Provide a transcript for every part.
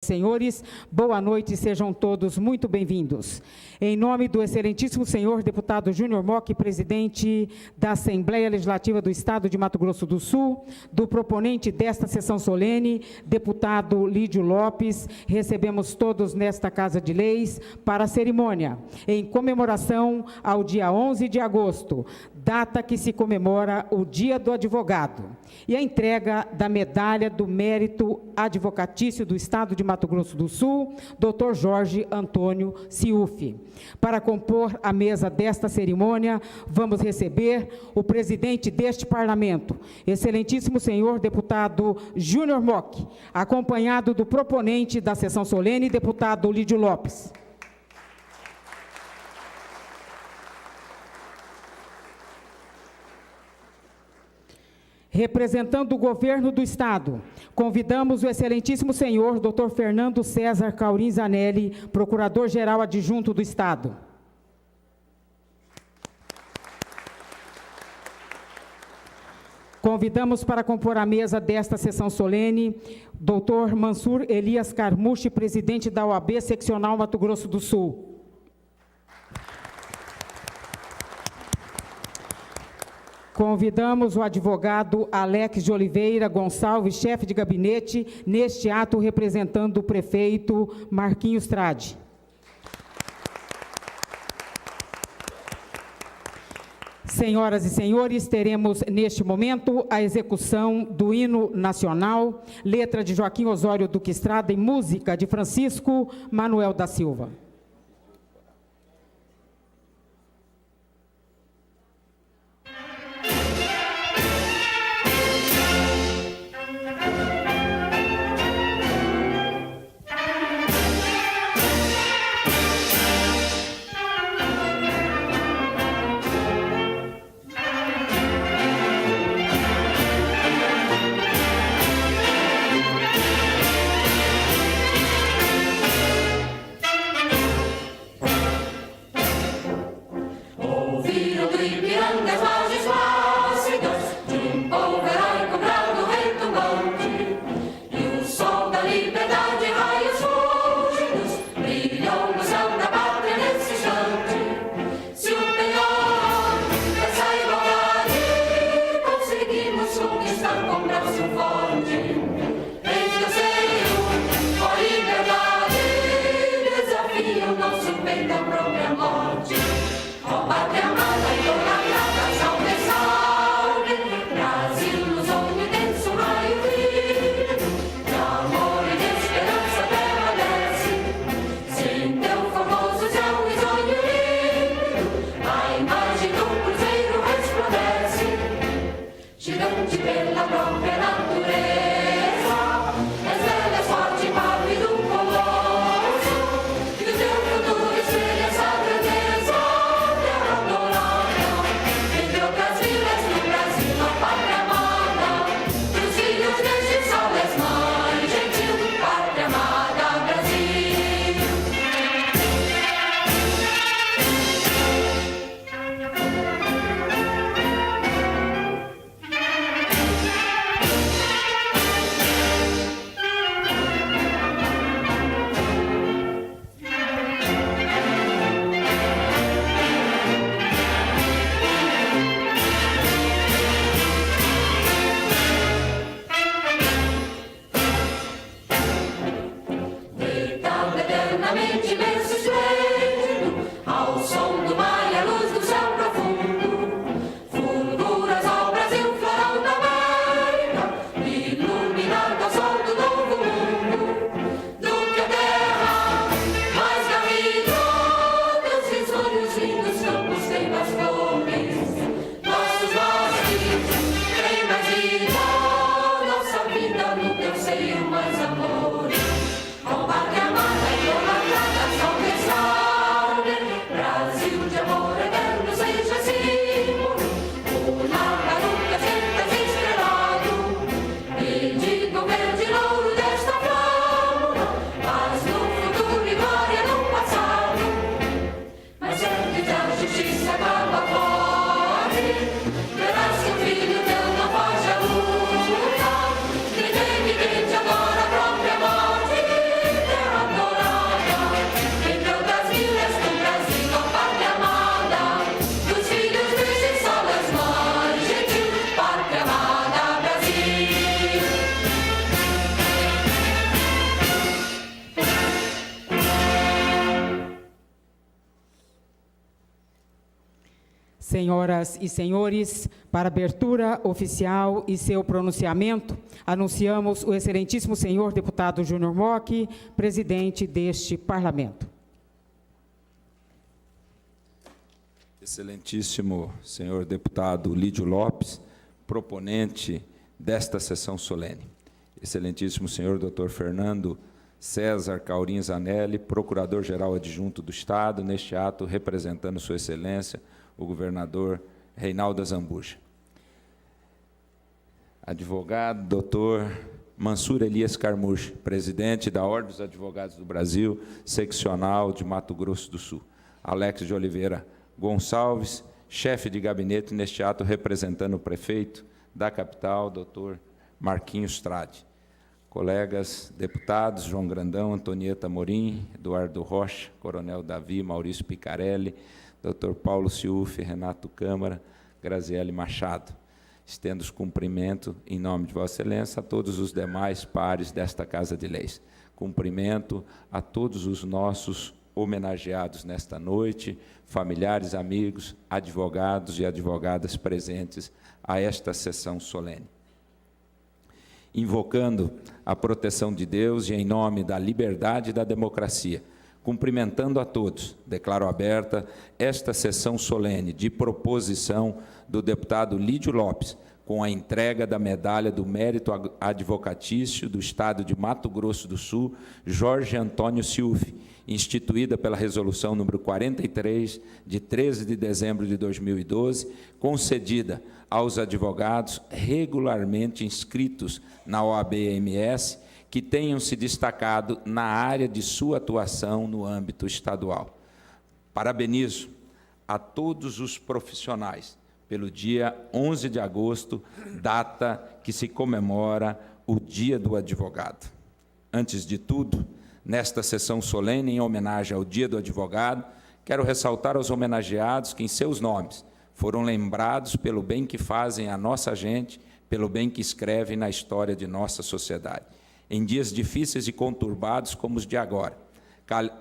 senhores, boa noite, sejam todos muito bem-vindos. Em nome do excelentíssimo senhor deputado Júnior Mock, presidente da Assembleia Legislativa do Estado de Mato Grosso do Sul, do proponente desta sessão solene, deputado Lídio Lopes, recebemos todos nesta Casa de Leis para a cerimônia, em comemoração ao dia 11 de agosto, data que se comemora o Dia do Advogado, e a entrega da Medalha do Mérito Advocatício do Estado de Mato Grosso do Sul, Dr. Jorge Antônio Ciufi. Para compor a mesa desta cerimônia, vamos receber o presidente deste parlamento, excelentíssimo senhor deputado Júnior Mock, acompanhado do proponente da sessão solene, deputado Lídio Lopes. Representando o governo do Estado, convidamos o excelentíssimo senhor Dr. Fernando César Caurim Zanelli, procurador-geral adjunto do Estado. Convidamos para compor a mesa desta sessão solene Dr. Mansur Elias Carmuche, presidente da OAB Seccional Mato Grosso do Sul. Convidamos o advogado Alex de Oliveira Gonçalves, chefe de gabinete, neste ato representando o prefeito Marquinhos Trade. Senhoras e senhores, teremos neste momento a execução do hino nacional, letra de Joaquim Osório Duque Estrada e música de Francisco Manuel da Silva. Senhoras e senhores, para abertura oficial e seu pronunciamento, anunciamos o excelentíssimo senhor deputado Júnior Mock, presidente deste Parlamento. Excelentíssimo senhor deputado Lídio Lopes, proponente desta sessão solene. Excelentíssimo senhor doutor Fernando César Caurim Zanelli, procurador-geral adjunto do Estado, neste ato representando sua excelência, o governador Reinaldo Azambuja. Advogado doutor Mansur Elias Carmuche, presidente da Ordem dos Advogados do Brasil, seccional de Mato Grosso do Sul. Alex de Oliveira Gonçalves, chefe de gabinete, neste ato representando o prefeito da capital, doutor Marquinhos Trade. Colegas deputados, João Grandão, Antonieta Morim, Eduardo Rocha, Coronel Davi, Maurício Picarelli, doutor Paulo Ciufi, Renato Câmara, Graziele Machado. Estendo os cumprimentos, em nome de Vossa Excelência, a todos os demais pares desta Casa de Leis. Cumprimento a todos os nossos homenageados nesta noite, familiares, amigos, advogados e advogadas presentes a esta sessão solene. Invocando a proteção de Deus e em nome da liberdade e da democracia, cumprimentando a todos, declaro aberta esta sessão solene de proposição do deputado Lídio Lopes, com a entrega da medalha do mérito advocatício do Estado de Mato Grosso do Sul, Jorge Antônio Ciufi, instituída pela Resolução número 43, de 13 de dezembro de 2012, concedida aos advogados regularmente inscritos na OAB-MS, que tenham se destacado na área de sua atuação no âmbito estadual. Parabenizo a todos os profissionais pelo dia 11 de agosto, data que se comemora o Dia do Advogado. Antes de tudo, nesta sessão solene, em homenagem ao Dia do Advogado, quero ressaltar aos homenageados que, em seus nomes, foram lembrados pelo bem que fazem à nossa gente, pelo bem que escrevem na história de nossa sociedade. Em dias difíceis e conturbados como os de agora,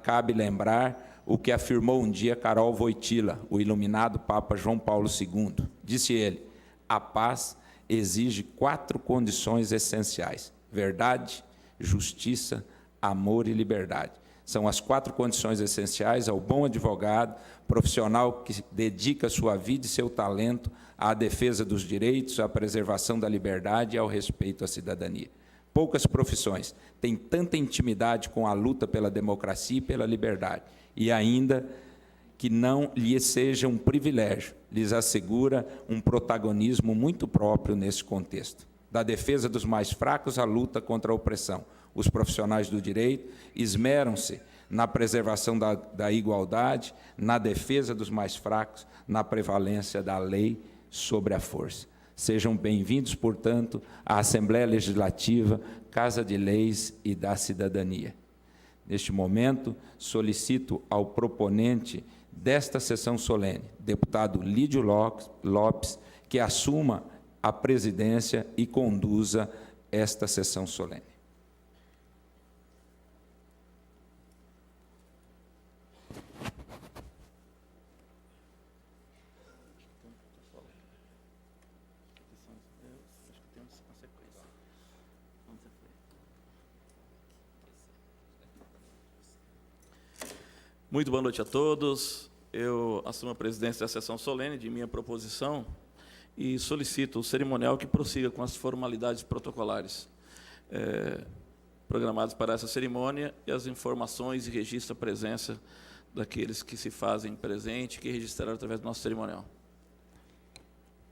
cabe lembrar o que afirmou um dia Karol Wojtyla, o iluminado Papa João Paulo II. Disse ele: a paz exige 4 condições essenciais: verdade, justiça, amor e liberdade. São as 4 condições essenciais ao bom advogado, profissional que dedica sua vida e seu talento à defesa dos direitos, à preservação da liberdade e ao respeito à cidadania. Poucas profissões têm tanta intimidade com a luta pela democracia e pela liberdade, e ainda que não lhes seja um privilégio, lhes assegura um protagonismo muito próprio nesse contexto. Da defesa dos mais fracos à luta contra a opressão, os profissionais do direito esmeram-se na preservação da igualdade, na defesa dos mais fracos, na prevalência da lei sobre a força. Sejam bem-vindos, portanto, à Assembleia Legislativa, Casa de Leis e da Cidadania. Neste momento, solicito ao proponente desta sessão solene, deputado Lídio Lopes, que assuma a presidência e conduza esta sessão solene. Muito boa noite a todos. Eu assumo a presidência da sessão solene de minha proposição e solicito o cerimonial que prossiga com as formalidades protocolares programadas para essa cerimônia e as informações e registra a presença daqueles que se fazem presente, que registraram através do nosso cerimonial.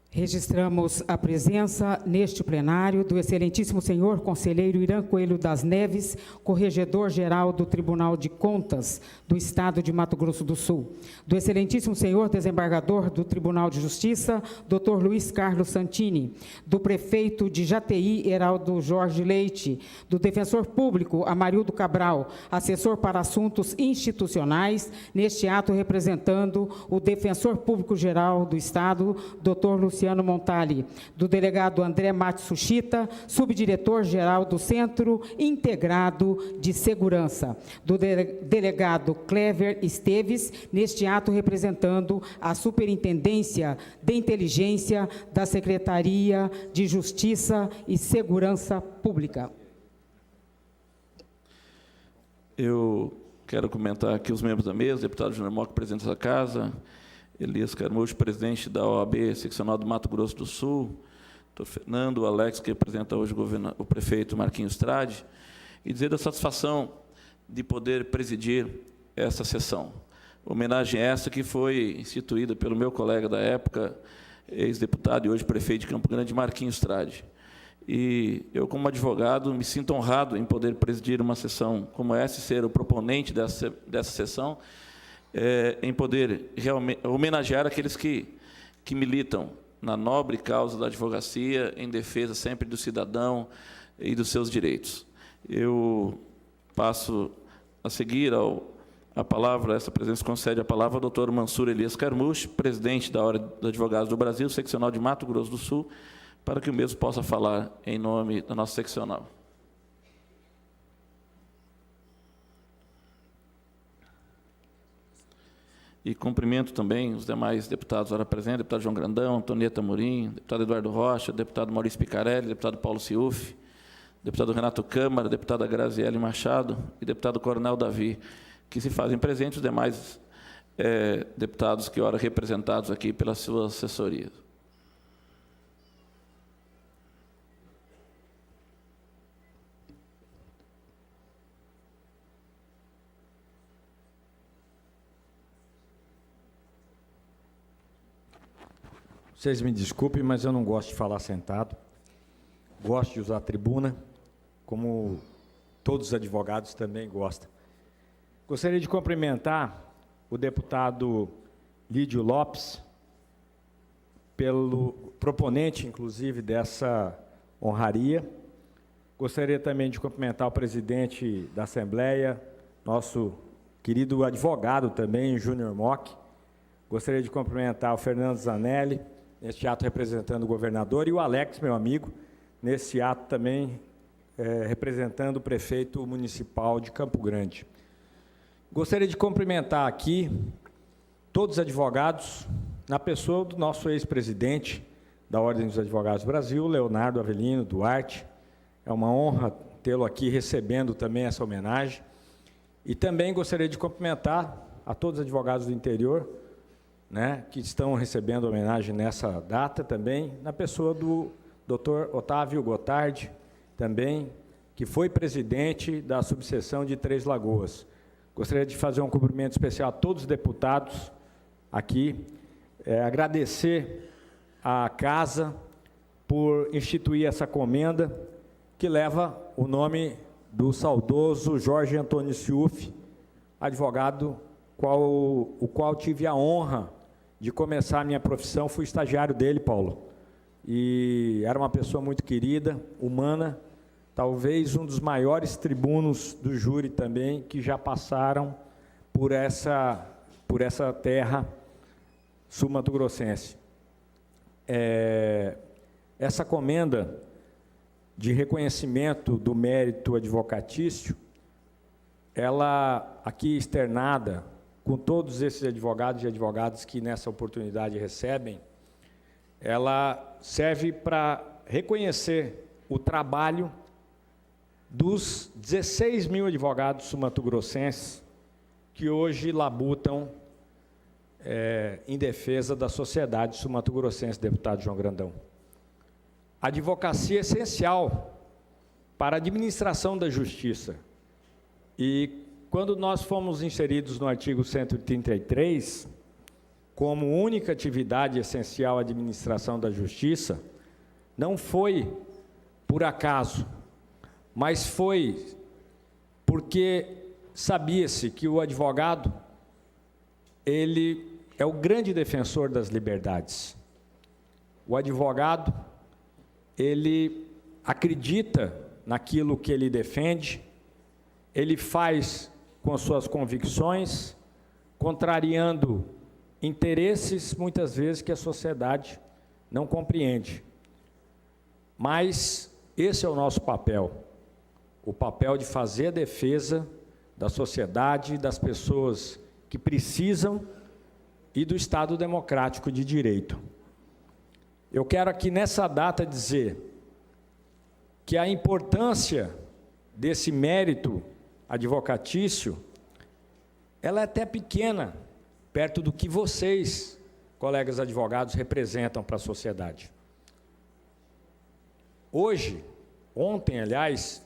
Registramos a presença neste plenário do excelentíssimo senhor conselheiro Irã Coelho das Neves, corregedor-geral do Tribunal de Contas do Estado de Mato Grosso do Sul, do excelentíssimo senhor desembargador do Tribunal de Justiça, Dr. Luiz Carlos Santini, do prefeito de Jataí, Heraldo Jorge Leite, do defensor público Amarildo Cabral, assessor para assuntos institucionais, neste ato representando o defensor público-geral do Estado, Dr. Luciano Luciano Montali, do delegado André Matsushita, subdiretor-geral do Centro Integrado de Segurança, do delegado Clever Esteves, neste ato representando a Superintendência de Inteligência da Secretaria de Justiça e Segurança Pública. Eu quero comentar aqui os membros da mesa, deputado Júnior Mock, presidente da Casa, Elias Carmucho, presidente da OAB seccional do Mato Grosso do Sul, doutor Fernando, o Alex, que representa hoje o prefeito Marquinhos Trade, e dizer da satisfação de poder presidir essa sessão. Homenagem essa que foi instituída pelo meu colega da época, ex-deputado e hoje prefeito de Campo Grande, Marquinhos Trade. E eu, como advogado, me sinto honrado em poder presidir uma sessão como essa e ser o proponente dessa sessão, em poder realmente homenagear aqueles que militam na nobre causa da advocacia, em defesa sempre do cidadão e dos seus direitos. Eu passo a seguir a palavra, essa presença concede a palavra ao doutor Mansur Elias Carmucho, presidente da Ordem dos Advogados do Brasil, seccional de Mato Grosso do Sul, para que o mesmo possa falar em nome da nossa seccional. E cumprimento também os demais deputados ora presentes, deputado João Grandão, Antonieta Amorim, deputado Eduardo Rocha, deputado Maurício Picarelli, deputado Paulo Ciufi, deputado Renato Câmara, deputada Graziele Machado e deputado Coronel Davi, que se fazem presentes, os demais deputados que ora representados aqui pelas suas assessorias. Vocês me desculpem, mas eu não gosto de falar sentado. Gosto de usar a tribuna, como todos os advogados também gostam. Gostaria de cumprimentar o deputado Lídio Lopes, pelo proponente, inclusive, dessa honraria. Gostaria também de cumprimentar o presidente da Assembleia, nosso querido advogado também, Júnior Mock. Gostaria de cumprimentar o Fernando Zanelli, neste ato representando o governador, e o Alex, meu amigo, nesse ato também representando o prefeito municipal de Campo Grande. Gostaria de cumprimentar aqui todos os advogados, na pessoa do nosso ex-presidente da Ordem dos Advogados do Brasil, Leonardo Avelino Duarte. É uma honra tê-lo aqui recebendo também essa homenagem. E também gostaria de cumprimentar a todos os advogados do interior, que estão recebendo homenagem nessa data também, na pessoa do Dr. Otávio Gotardi, também, que foi presidente da subseção de Três Lagoas. Gostaria de fazer um cumprimento especial a todos os deputados aqui, agradecer à Casa por instituir essa comenda, que leva o nome do saudoso Jorge Antônio Ciufi, advogado o qual tive a honra de começar a minha profissão. Fui estagiário dele, Paulo, e era uma pessoa muito querida, humana, talvez um dos maiores tribunos do júri também, que já passaram por essa terra sul-mato-grossense. Essa comenda de reconhecimento do mérito advocatício, ela aqui externada, com todos esses advogados e advogadas que nessa oportunidade recebem, ela serve para reconhecer o trabalho dos 16 mil advogados sul-mato-grossenses que hoje labutam em defesa da sociedade sul-mato-grossense, deputado João Grandão. A advocacia é essencial para a administração da justiça. E quando nós fomos inseridos no artigo 133, como única atividade essencial à administração da justiça, não foi por acaso, mas foi porque sabia-se que o advogado, ele é o grande defensor das liberdades. O advogado, ele acredita naquilo que ele defende, ele faz com suas convicções, contrariando interesses, muitas vezes, que a sociedade não compreende. Mas esse é o nosso papel, o papel de fazer a defesa da sociedade, das pessoas que precisam e do Estado democrático de direito. Eu quero aqui nessa data dizer que a importância desse mérito advocatício, ela é até pequena, perto do que vocês, colegas advogados, representam para a sociedade. Hoje, ontem, aliás,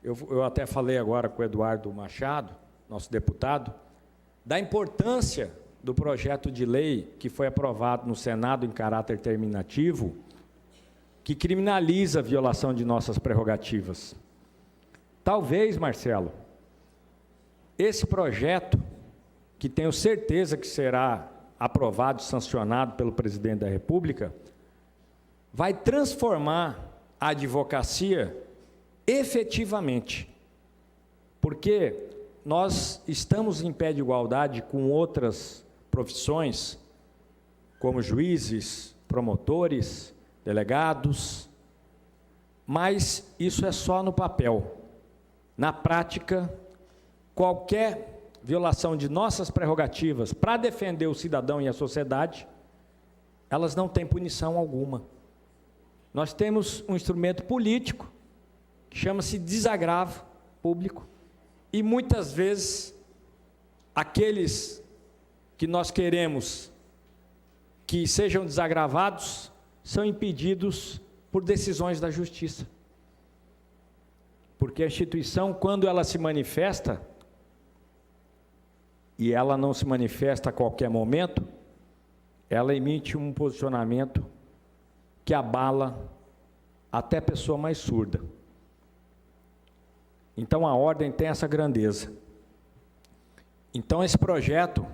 eu até falei agora com o Eduardo Machado, nosso deputado, da importância do projeto de lei que foi aprovado no Senado em caráter terminativo, que criminaliza a violação de nossas prerrogativas. Talvez, Marcelo, esse projeto, que tenho certeza que será aprovado e sancionado pelo presidente da República, vai transformar a advocacia efetivamente, porque nós estamos em pé de igualdade com outras profissões, como juízes, promotores, delegados, mas isso é só no papel. Na prática, qualquer violação de nossas prerrogativas para defender o cidadão e a sociedade, elas não têm punição alguma. Nós temos um instrumento político, que chama-se desagravo público, e muitas vezes aqueles que nós queremos que sejam desagravados são impedidos por decisões da justiça. Porque a instituição, quando ela se manifesta, e ela não se manifesta a qualquer momento, ela emite um posicionamento que abala até a pessoa mais surda. Então a ordem tem essa grandeza. Então esse projeto,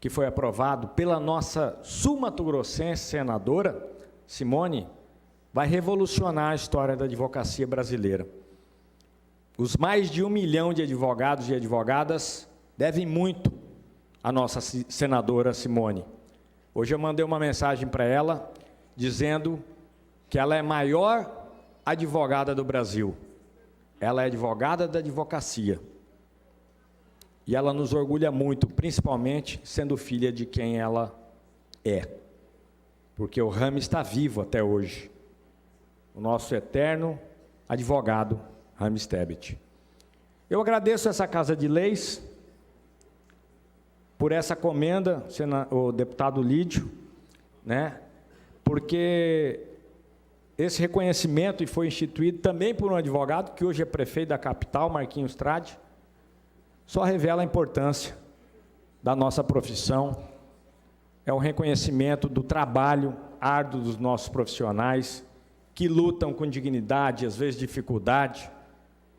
que foi aprovado pela nossa sul-mato-grossense senadora, Simone, vai revolucionar a história da advocacia brasileira. Os mais de 1 milhão de advogados e advogadas devem muito à nossa senadora Simone. Hoje eu mandei uma mensagem para ela, dizendo que ela é a maior advogada do Brasil. Ela é advogada da advocacia. E ela nos orgulha muito, principalmente sendo filha de quem ela é. Porque o Rami está vivo até hoje. O nosso eterno advogado, Rami Tebet. Eu agradeço essa Casa de Leis por essa comenda, o deputado Lídio, né? Porque esse reconhecimento e foi instituído também por um advogado, que hoje é prefeito da capital, Marquinhos Trade, só revela a importância da nossa profissão, é um reconhecimento do trabalho árduo dos nossos profissionais, que lutam com dignidade, às vezes dificuldade,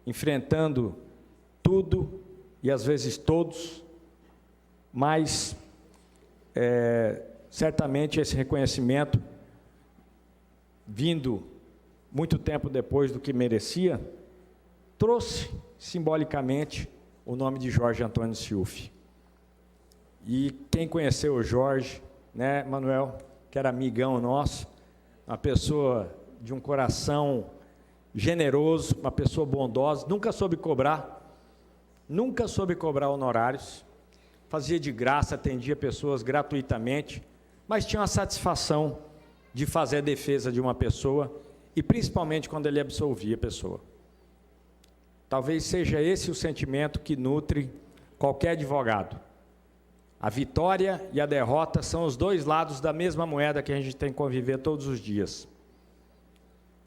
enfrentando tudo e às vezes todos, mas certamente esse reconhecimento, vindo muito tempo depois do que merecia, trouxe simbolicamente o nome de Jorge Antônio Ciuffi. E quem conheceu o Jorge, né, Manuel, que era amigão nosso, uma pessoa de um coração generoso, uma pessoa bondosa, nunca soube cobrar honorários, fazia de graça, atendia pessoas gratuitamente, mas tinha uma satisfação de fazer a defesa de uma pessoa, e principalmente quando ele absolvia a pessoa. Talvez seja esse o sentimento que nutre qualquer advogado. A vitória e a derrota são os dois lados da mesma moeda que a gente tem que conviver todos os dias.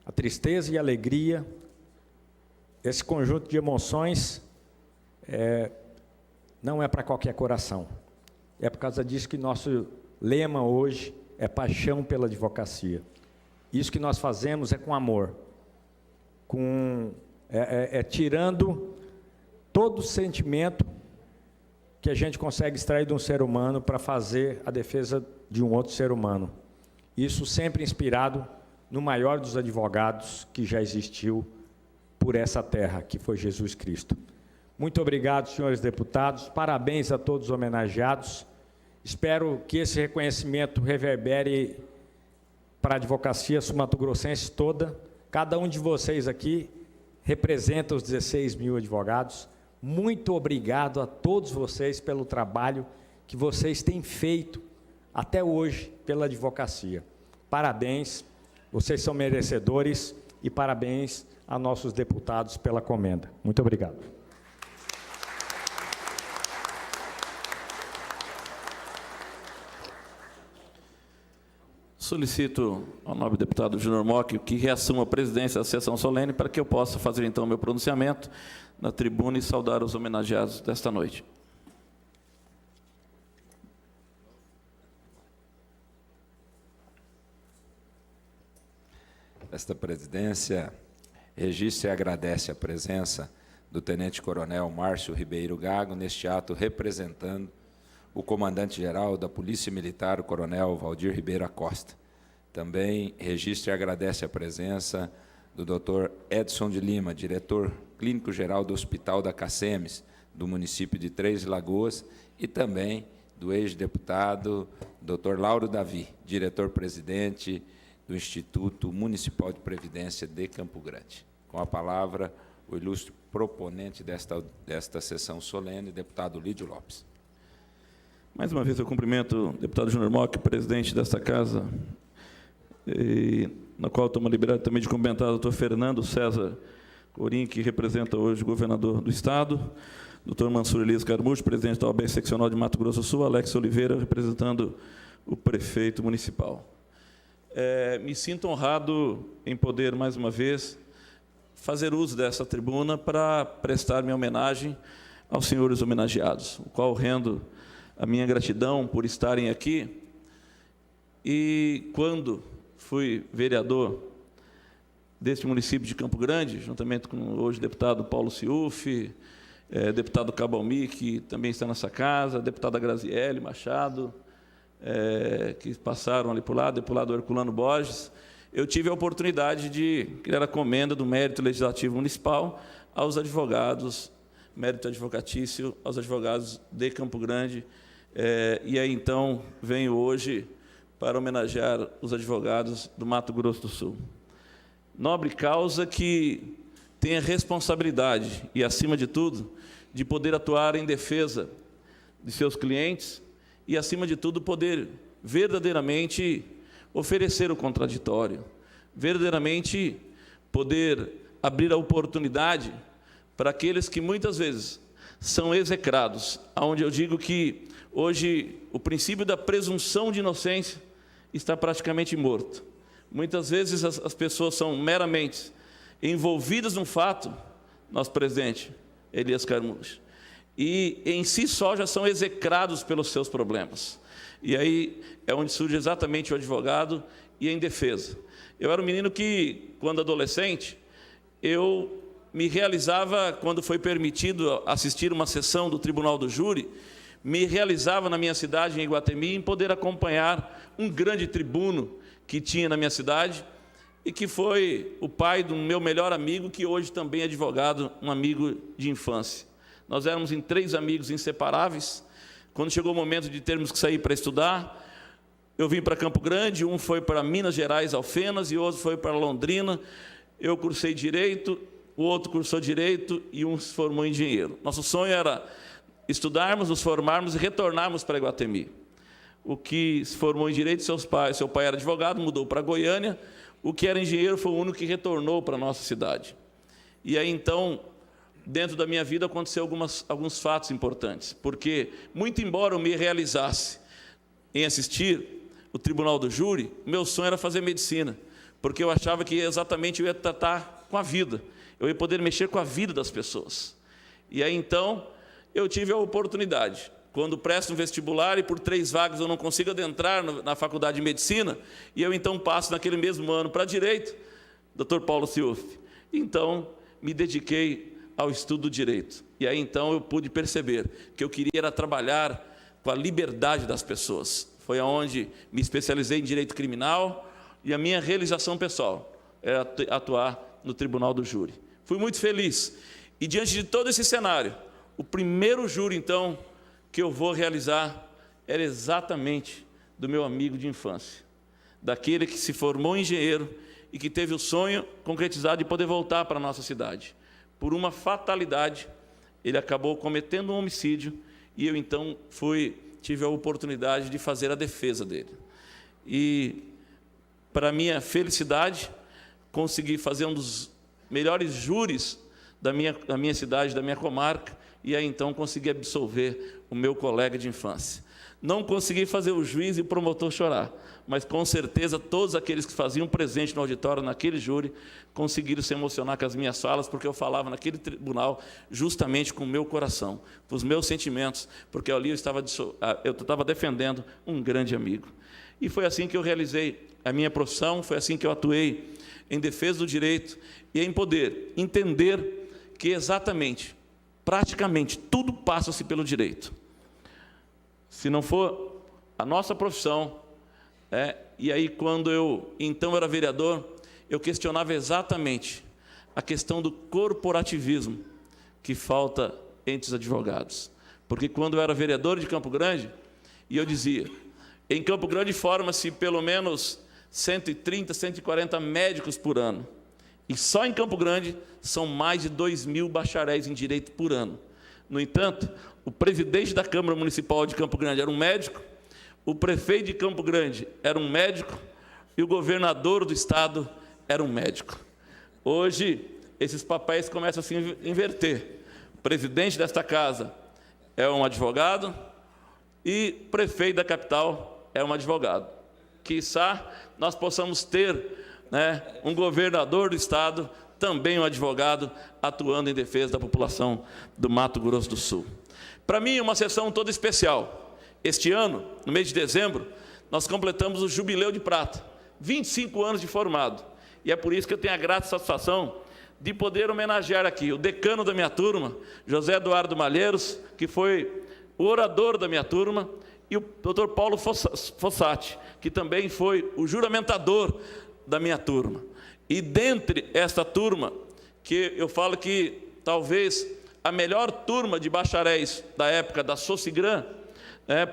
A tristeza e a alegria, esse conjunto de emoções, não é para qualquer coração. É por causa disso que nosso lema hoje é paixão pela advocacia. Isso que nós fazemos é com amor, tirando todo o sentimento que a gente consegue extrair de um ser humano para fazer a defesa de um outro ser humano. Isso sempre inspirado no maior dos advogados que já existiu por essa terra, que foi Jesus Cristo. Muito obrigado, senhores deputados, parabéns a todos os homenageados. Espero que esse reconhecimento reverbere para a advocacia sul-mato-grossense toda. Cada um de vocês aqui representa os 16 mil advogados. Muito obrigado a todos vocês pelo trabalho que vocês têm feito até hoje pela advocacia. Parabéns, vocês são merecedores, e parabéns a nossos deputados pela comenda. Muito obrigado. Solicito ao nobre deputado Júnior Mock que reassuma a presidência da sessão solene para que eu possa fazer, então, meu pronunciamento na tribuna e saudar os homenageados desta noite. Esta presidência registra e agradece a presença do tenente-coronel Márcio Ribeiro Gago neste ato, representando o comandante-geral da Polícia Militar, o coronel Valdir Ribeiro Acosta. Também registra e agradece a presença do Dr. Edson de Lima, diretor clínico-geral do Hospital da Cacemes, do município de Três Lagoas, e também do ex-deputado Dr. Lauro Davi, diretor-presidente do Instituto Municipal de Previdência de Campo Grande. Com a palavra, o ilustre proponente desta sessão solene, deputado Lídio Lopes. Mais uma vez eu cumprimento o deputado Júnior Mock, presidente desta casa, na qual tomo a liberdade também de cumprimentar o doutor Fernando César Corim, que representa hoje o governador do Estado, doutor Mansur Elias Carmucho, presidente da OAB seccional de Mato Grosso do Sul, Alex Oliveira, representando o prefeito municipal. Me sinto honrado em poder, mais uma vez, fazer uso dessa tribuna para prestar minha homenagem aos senhores homenageados, o qual rendo a minha gratidão por estarem aqui. E quando fui vereador deste município de Campo Grande, juntamente com hoje o deputado Paulo Ciufi, deputado Cabalmi, que também está nessa casa, deputada Graziele Machado, que passaram ali por lá, deputado Herculano Borges, eu tive a oportunidade de criar a comenda do mérito legislativo municipal aos advogados, mérito advocatício aos advogados de Campo Grande, e aí, então, venho hoje para homenagear os advogados do Mato Grosso do Sul. Nobre causa que tem a responsabilidade e, acima de tudo, de poder atuar em defesa de seus clientes e, acima de tudo, poder verdadeiramente oferecer o contraditório, verdadeiramente poder abrir a oportunidade para aqueles que, muitas vezes, são execrados, onde eu digo que, hoje, o princípio da presunção de inocência está praticamente morto. Muitas vezes as pessoas são meramente envolvidas num fato, nosso presidente Elias Carmucho, e em si só já são execrados pelos seus problemas. E aí é onde surge exatamente o advogado e em defesa. Eu era um menino que, quando adolescente, eu me realizava, quando foi permitido assistir uma sessão do Tribunal do Júri, me realizava na minha cidade, em Iguatemi, em poder acompanhar um grande tribuno que tinha na minha cidade e que foi o pai do meu melhor amigo, que hoje também é advogado, um amigo de infância. Nós éramos em 3 amigos inseparáveis. Quando chegou o momento de termos que sair para estudar, eu vim para Campo Grande, um foi para Minas Gerais, Alfenas, e outro foi para Londrina. Eu cursei Direito, o outro cursou Direito e um se formou em Engenheiro. Nosso sonho era estudarmos, nos formarmos e retornarmos para Iguatemi. O que se formou em Direito, seu pai era advogado, mudou para Goiânia. O que era engenheiro foi o único que retornou para a nossa cidade. E aí, então, dentro da minha vida, aconteceu alguns fatos importantes, porque, muito embora eu me realizasse em assistir o Tribunal do Júri, meu sonho era fazer medicina, porque eu achava que exatamente eu ia tratar com a vida, eu ia poder mexer com a vida das pessoas. E aí, então, eu tive a oportunidade, quando presto um vestibular e por 3 vagas eu não consigo adentrar na faculdade de medicina, e eu então passo naquele mesmo ano para Direito, Dr. Paulo Ciufi. Então, me dediquei ao estudo do Direito. E aí, então, eu pude perceber que eu queria era trabalhar com a liberdade das pessoas. Foi onde me especializei em Direito Criminal e a minha realização pessoal era atuar no Tribunal do Júri. Fui muito feliz. E, diante de todo esse cenário, o primeiro júri, então, que eu vou realizar era exatamente do meu amigo de infância, daquele que se formou engenheiro e que teve o sonho concretizado de poder voltar para a nossa cidade. Por uma fatalidade, ele acabou cometendo um homicídio e eu, então, tive a oportunidade de fazer a defesa dele. E, para minha felicidade, consegui fazer um dos melhores júris da minha cidade, da minha comarca, e aí, então, consegui absolver o meu colega de infância. Não consegui fazer o juiz e o promotor chorar, mas, com certeza, todos aqueles que faziam presente no auditório, naquele júri, conseguiram se emocionar com as minhas falas, porque eu falava naquele tribunal justamente com o meu coração, com os meus sentimentos, porque ali eu estava defendendo um grande amigo. E foi assim que eu realizei a minha profissão, foi assim que eu atuei em defesa do direito e em poder entender que exatamente, praticamente, tudo passa-se pelo direito. Se não for a nossa profissão, e aí quando eu então era vereador, eu questionava exatamente a questão do corporativismo que falta entre os advogados. Porque quando eu era vereador de Campo Grande, e eu dizia, em Campo Grande forma-se pelo menos 130, 140 médicos por ano. E só em Campo Grande são mais de 2.000 bacharéis em direito por ano. No entanto, o presidente da Câmara Municipal de Campo Grande era um médico, o prefeito de Campo Grande era um médico e o governador do estado era um médico. Hoje, esses papéis começam a se inverter. O presidente desta casa é um advogado e o prefeito da capital é um advogado. Quiçá nós possamos ter um governador do estado, também um advogado, atuando em defesa da população do Mato Grosso do Sul. Para mim, é uma sessão toda especial. Este ano, no mês de dezembro, nós completamos o Jubileu de Prata, 25 anos de formado. E é por isso que eu tenho a grata satisfação de poder homenagear aqui o decano da minha turma, José Eduardo Malheiros, que foi o orador da minha turma, e o Dr. Paulo Fossati, que também foi o juramentador da minha turma. E dentre esta turma, que eu falo que talvez a melhor turma de bacharéis da época da Socigran,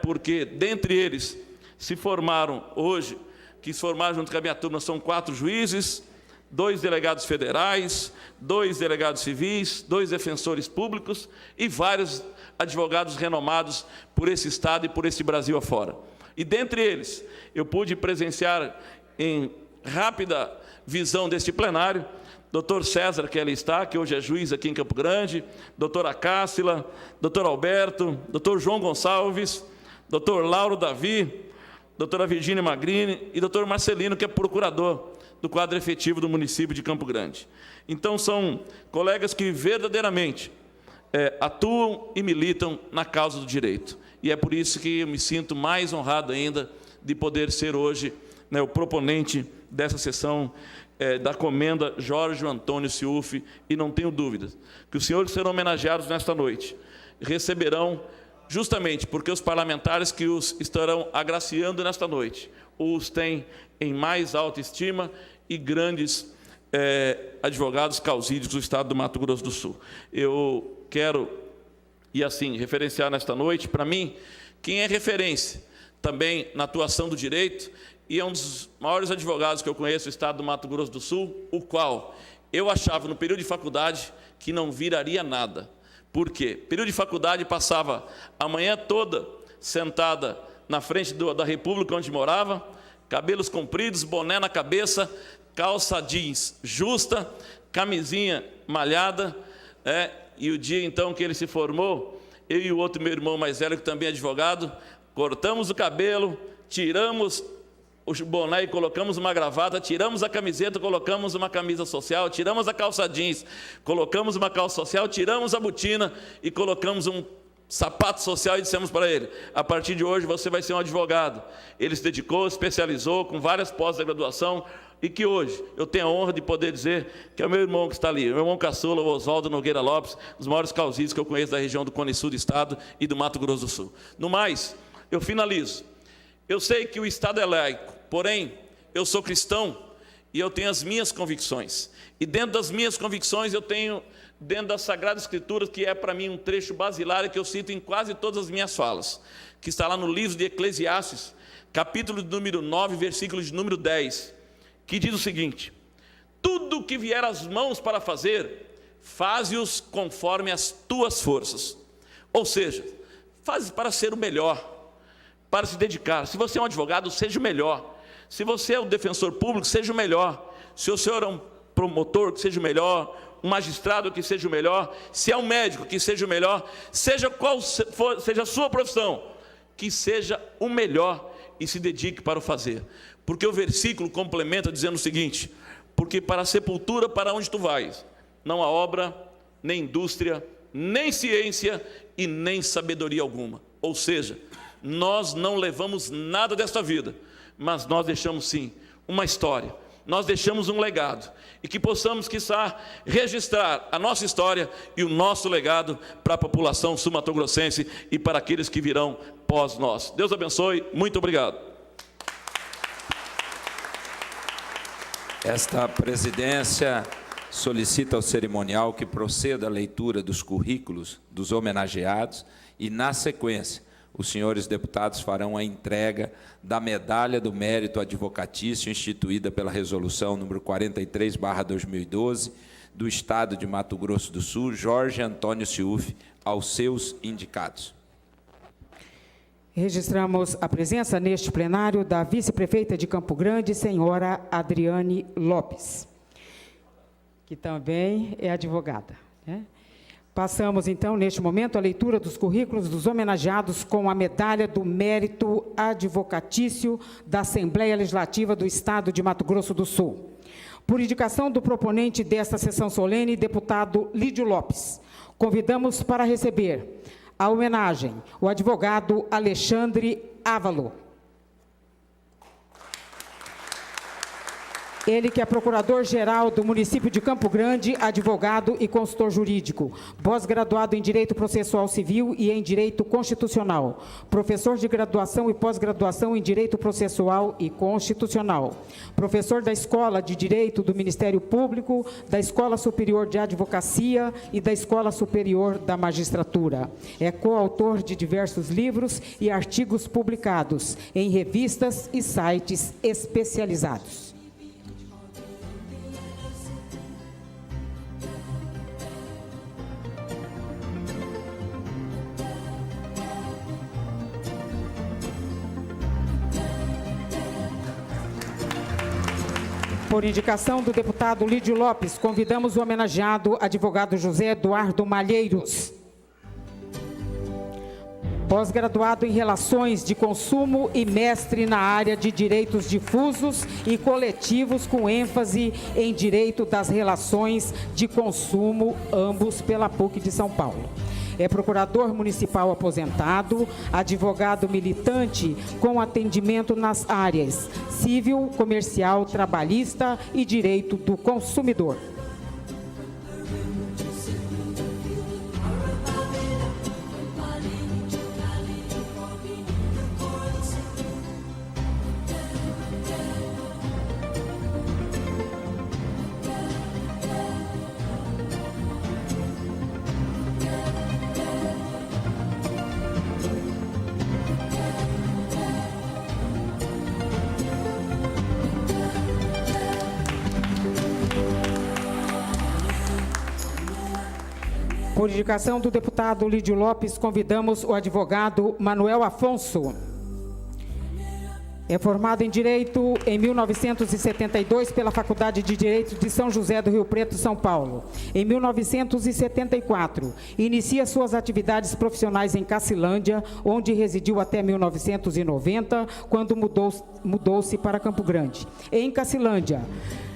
porque dentre eles se formaram hoje, que se formaram junto com a minha turma, são 4 juízes, 2 delegados federais, 2 delegados civis, 2 defensores públicos e vários advogados renomados por esse estado e por esse Brasil afora. E dentre eles, eu pude presenciar em rápida visão deste plenário, Dr. César, que ali está, que hoje é juiz aqui em Campo Grande, doutora Cássila, Dr. Alberto, Dr. João Gonçalves, Dr. Lauro Davi, doutora Virgínia Magrini e doutor Marcelino, que é procurador do quadro efetivo do município de Campo Grande. Então, são colegas que verdadeiramente atuam e militam na causa do direito. E é por isso que eu me sinto mais honrado ainda de poder ser hoje o proponente dessa sessão da Comenda Jorge Antônio Ciufi, e não tenho dúvidas que os senhores serão homenageados nesta noite receberão, justamente porque os parlamentares que os estarão agraciando nesta noite os têm em mais alta estima e grandes advogados causídicos do estado do Mato Grosso do Sul. Eu quero, e assim, referenciar nesta noite, para mim, quem é referência também na atuação do direito, e é um dos maiores advogados que eu conheço do estado do Mato Grosso do Sul, o qual eu achava, no período de faculdade, que não viraria nada. Por quê? Período de faculdade, passava a manhã toda sentada na frente da República onde morava, cabelos compridos, boné na cabeça, calça jeans justa, camisinha malhada, e o dia então que ele se formou, eu e o outro meu irmão mais velho, que também é advogado, cortamos o cabelo, tiramos o boné e colocamos uma gravata, tiramos a camiseta, colocamos uma camisa social, tiramos a calça jeans, colocamos uma calça social, tiramos a botina e colocamos um sapato social e dissemos para ele: a partir de hoje você vai ser um advogado. Ele se dedicou, especializou com várias pós-graduação, e que hoje eu tenho a honra de poder dizer que é o meu irmão que está ali, meu irmão caçula, o Oswaldo Nogueira Lopes, os maiores causídicos que eu conheço da região do Cone Sul do estado e do Mato Grosso do Sul. No mais, eu finalizo. Eu sei que o estado é laico, porém, eu sou cristão e eu tenho as minhas convicções. E dentro das minhas convicções eu tenho, dentro da Sagrada Escritura, que é para mim um trecho basilar que eu cito em quase todas as minhas falas, que está lá no livro de Eclesiastes, capítulo de número 9, versículo de número 10, que diz o seguinte: tudo que vier às mãos para fazer, faze-os conforme as tuas forças. Ou seja, faz para ser o melhor, para se dedicar. Se você é um advogado, seja o melhor. Se você é um defensor público, seja o melhor. Se o senhor é um promotor, que seja o melhor. Um magistrado, que seja o melhor. Se é um médico, que seja o melhor. Seja qual for, seja a sua profissão, que seja o melhor e se dedique para o fazer. Porque o versículo complementa dizendo o seguinte: porque para a sepultura para onde tu vais, não há obra, nem indústria, nem ciência e nem sabedoria alguma. Ou seja, nós não levamos nada desta vida, mas nós deixamos sim uma história, nós deixamos um legado, e que possamos, quiçá, registrar a nossa história e o nosso legado para a população sul-mato-grossense e para aqueles que virão pós nós. Deus abençoe, muito obrigado. Esta presidência solicita ao cerimonial que proceda a leitura dos currículos dos homenageados e, na sequência, os senhores deputados farão a entrega da Medalha do Mérito Advocatício instituída pela Resolução número 43/2012 do Estado de Mato Grosso do Sul, Jorge Antônio Ciuf, aos seus indicados. Registramos a presença neste plenário da vice-prefeita de Campo Grande, senhora Adriane Lopes, que também é advogada, né? Passamos, então, neste momento, a leitura dos currículos dos homenageados com a Medalha do Mérito Advocatício da Assembleia Legislativa do Estado de Mato Grosso do Sul. Por indicação do proponente desta sessão solene, deputado Lídio Lopes, convidamos para receber a homenagem o advogado Alexandre Ávalo. Ele que é procurador-geral do município de Campo Grande, advogado e consultor jurídico, pós-graduado em Direito Processual Civil e em Direito Constitucional, professor de graduação e pós-graduação em Direito Processual e Constitucional, professor da Escola de Direito do Ministério Público, da Escola Superior de Advocacia e da Escola Superior da Magistratura. É coautor de diversos livros e artigos publicados em revistas e sites especializados. Por indicação do deputado Lídio Lopes, convidamos o homenageado advogado José Eduardo Malheiros, pós-graduado em Relações de Consumo e mestre na área de Direitos Difusos e Coletivos, com ênfase em Direito das Relações de Consumo, ambos pela PUC de São Paulo. É procurador municipal aposentado, advogado militante com atendimento nas áreas civil, comercial, trabalhista e direito do consumidor. Por indicação do deputado Lídio Lopes, convidamos o advogado Manuel Afonso. É formado em Direito em 1972 pela Faculdade de Direito de São José do Rio Preto, São Paulo. Em 1974, inicia suas atividades profissionais em Cacilândia, onde residiu até 1990, quando mudou-se para Campo Grande. Em Cacilândia,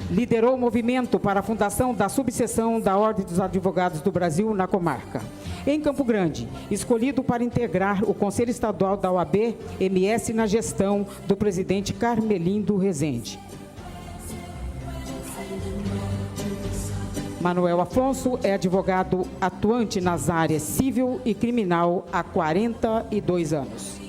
liderou o movimento para a fundação da subseção da Ordem dos Advogados do Brasil na comarca. Em Campo Grande, escolhido para integrar o Conselho Estadual da OAB-MS na gestão do presidente Carmelindo Rezende. Manuel Afonso é advogado atuante nas áreas civil e criminal há 42 anos.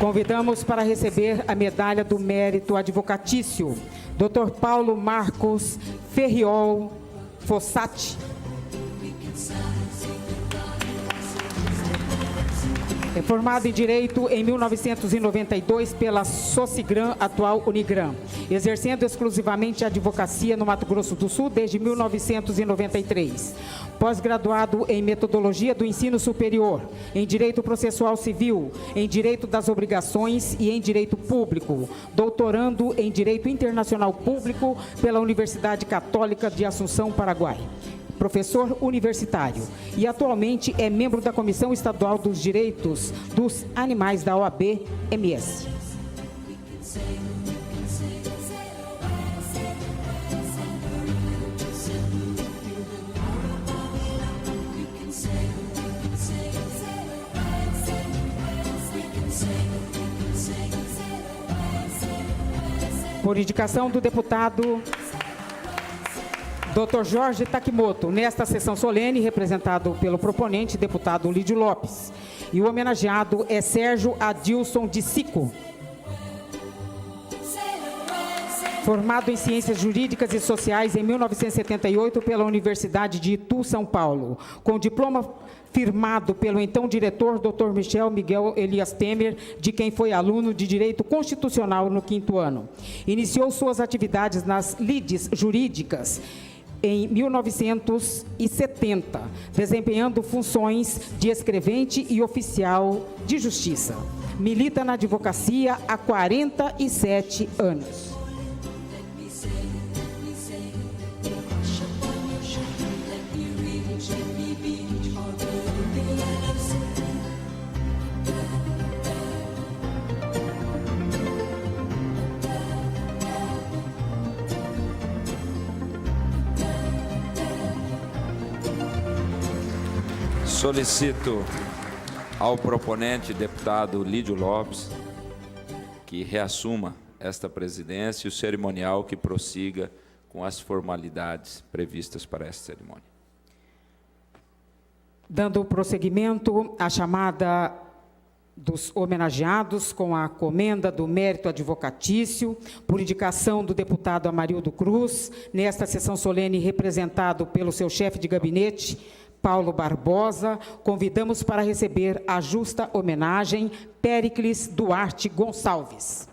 Convidamos para receber a medalha do mérito advocatício, Dr. Paulo Marcos Ferriol Fossati. É formado em Direito em 1992 pela Socigram, atual Unigran, exercendo exclusivamente a advocacia no Mato Grosso do Sul desde 1993. Pós-graduado em Metodologia do Ensino Superior, em Direito Processual Civil, em Direito das Obrigações e em Direito Público. Doutorando em Direito Internacional Público pela Universidade Católica de Assunção, Paraguai. Professor universitário e atualmente é membro da Comissão Estadual dos Direitos dos Animais da OAB-MS. Por indicação do deputado Dr. Jorge Takimoto, nesta sessão solene, representado pelo proponente, deputado Lídio Lopes. E o homenageado é Sérgio Adilson de Sico. Formado em Ciências Jurídicas e Sociais em 1978 pela Universidade de Itu, São Paulo, com diploma firmado pelo então diretor Dr. Michel Miguel Elias Temer, de quem foi aluno de Direito Constitucional no 5º ano. Iniciou suas atividades nas lides jurídicas em 1970, desempenhando funções de escrevente e oficial de justiça. Milita na advocacia há 47 anos. Solicito ao proponente, deputado Lídio Lopes, que reassuma esta presidência e o cerimonial que prossiga com as formalidades previstas para esta cerimônia. Dando prosseguimento à chamada dos homenageados com a comenda do mérito advocatício, por indicação do deputado Amarildo Cruz, nesta sessão solene representado pelo seu chefe de gabinete, Paulo Barbosa, convidamos para receber a justa homenagem Péricles Duarte Gonçalves.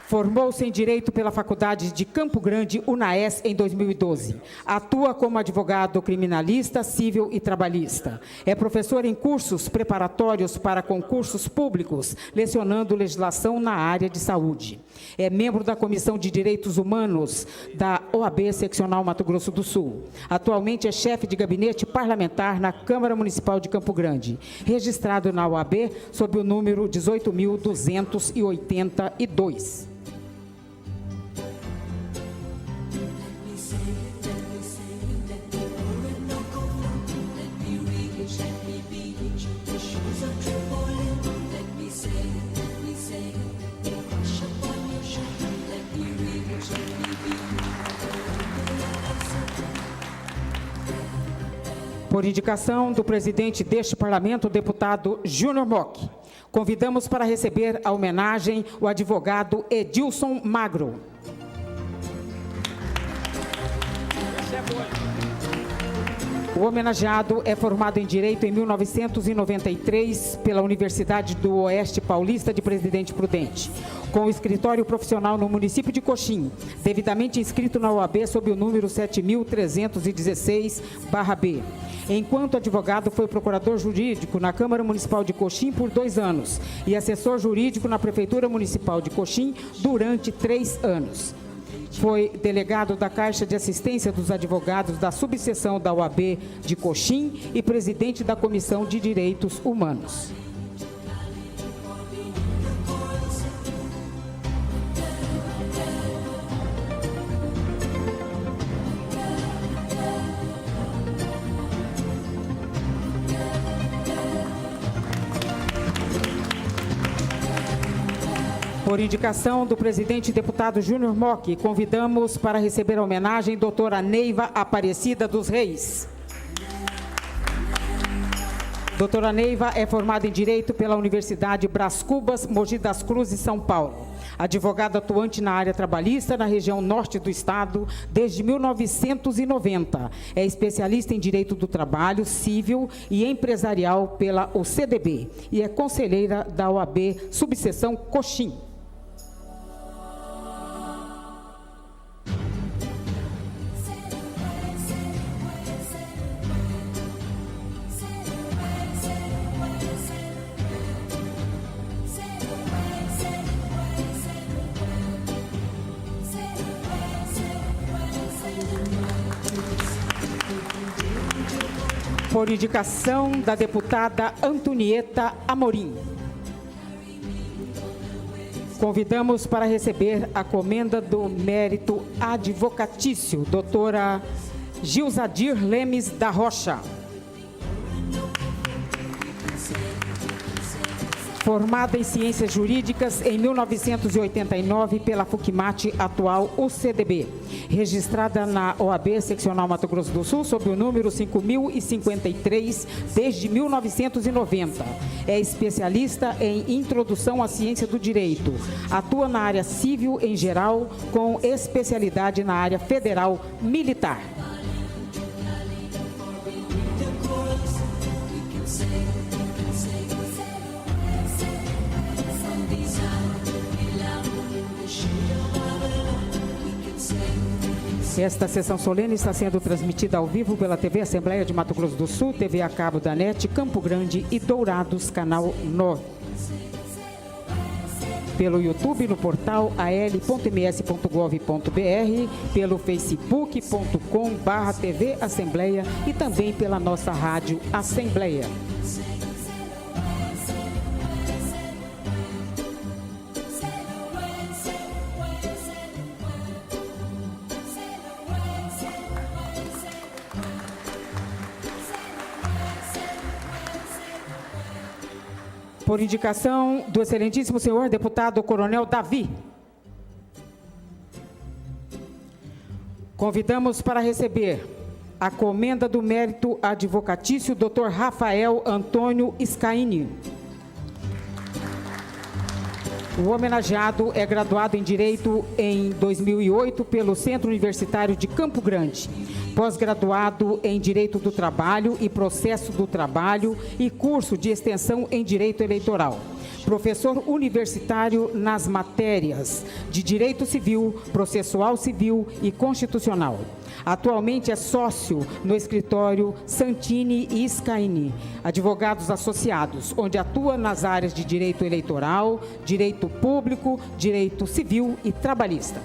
Formou-se em Direito pela Faculdade de Campo Grande, UNAES, em 2012. Atua como advogado criminalista, civil e trabalhista. É professor em cursos preparatórios para concursos públicos, lecionando legislação na área de saúde. É membro da Comissão de Direitos Humanos da OAB Seccional Mato Grosso do Sul. Atualmente é chefe de gabinete parlamentar na Câmara Municipal de Campo Grande, registrado na OAB sob o número 18.282. Por indicação do presidente deste parlamento, o deputado Júnior Mock, convidamos para receber a homenagem o advogado Edilson Magro. O homenageado é formado em Direito em 1993 pela Universidade do Oeste Paulista de Presidente Prudente, com escritório profissional no município de Coxim, devidamente inscrito na OAB sob o número 7.316/B. Enquanto advogado, foi procurador jurídico na Câmara Municipal de Coxim por 2 anos e assessor jurídico na Prefeitura Municipal de Coxim durante 3 anos. Foi delegado da Caixa de Assistência dos Advogados da subseção da OAB de Coxim e presidente da Comissão de Direitos Humanos. Por indicação do presidente deputado Júnior Mock, convidamos para receber a homenagem doutora Neiva Aparecida dos Reis. Doutora Neiva é formada em Direito pela Universidade Brás Cubas, Mogi das Cruzes, São Paulo. Advogada atuante na área trabalhista na região norte do estado desde 1990. É especialista em Direito do Trabalho, Civil e Empresarial pela OCDB e é conselheira da OAB Subseção Coxim. Por indicação da deputada Antonieta Amorim. Convidamos para receber a comenda do mérito advocatício, doutora Gilzadir Lemes da Rocha. Formada em Ciências Jurídicas em 1989 pela FUCMAT, atual UCDB. Registrada na OAB Seccional Mato Grosso do Sul, sob o número 5053, desde 1990. É especialista em Introdução à Ciência do Direito. Atua na área civil em geral, com especialidade na área federal militar. Esta sessão solene está sendo transmitida ao vivo pela TV Assembleia de Mato Grosso do Sul, TV a cabo da NET, Campo Grande e Dourados, canal 9. Pelo YouTube, no portal al.ms.gov.br, pelo facebook.com/TV Assembleia e também pela nossa rádio Assembleia. Por indicação do excelentíssimo senhor deputado Coronel Davi. Convidamos para receber a comenda do mérito advocatício, Dr. Rafael Antônio Scaini. O homenageado é graduado em Direito em 2008 pelo Centro Universitário de Campo Grande. Pós-graduado em Direito do Trabalho e Processo do Trabalho e curso de extensão em Direito Eleitoral. Professor universitário nas matérias de Direito Civil, Processual Civil e Constitucional. Atualmente é sócio no escritório Santini e Scaini, advogados associados, onde atua nas áreas de Direito Eleitoral, Direito Público, Direito Civil e Trabalhista.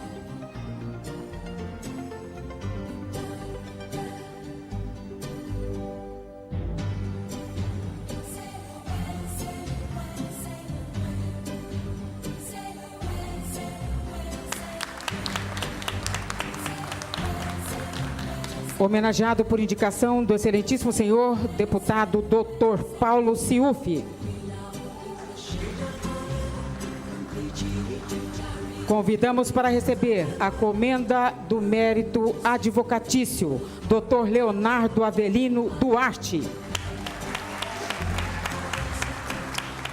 Homenageado por indicação do excelentíssimo senhor deputado Dr. Paulo Ciufi. Convidamos para receber a comenda do mérito advocatício, Dr. Leonardo Avelino Duarte.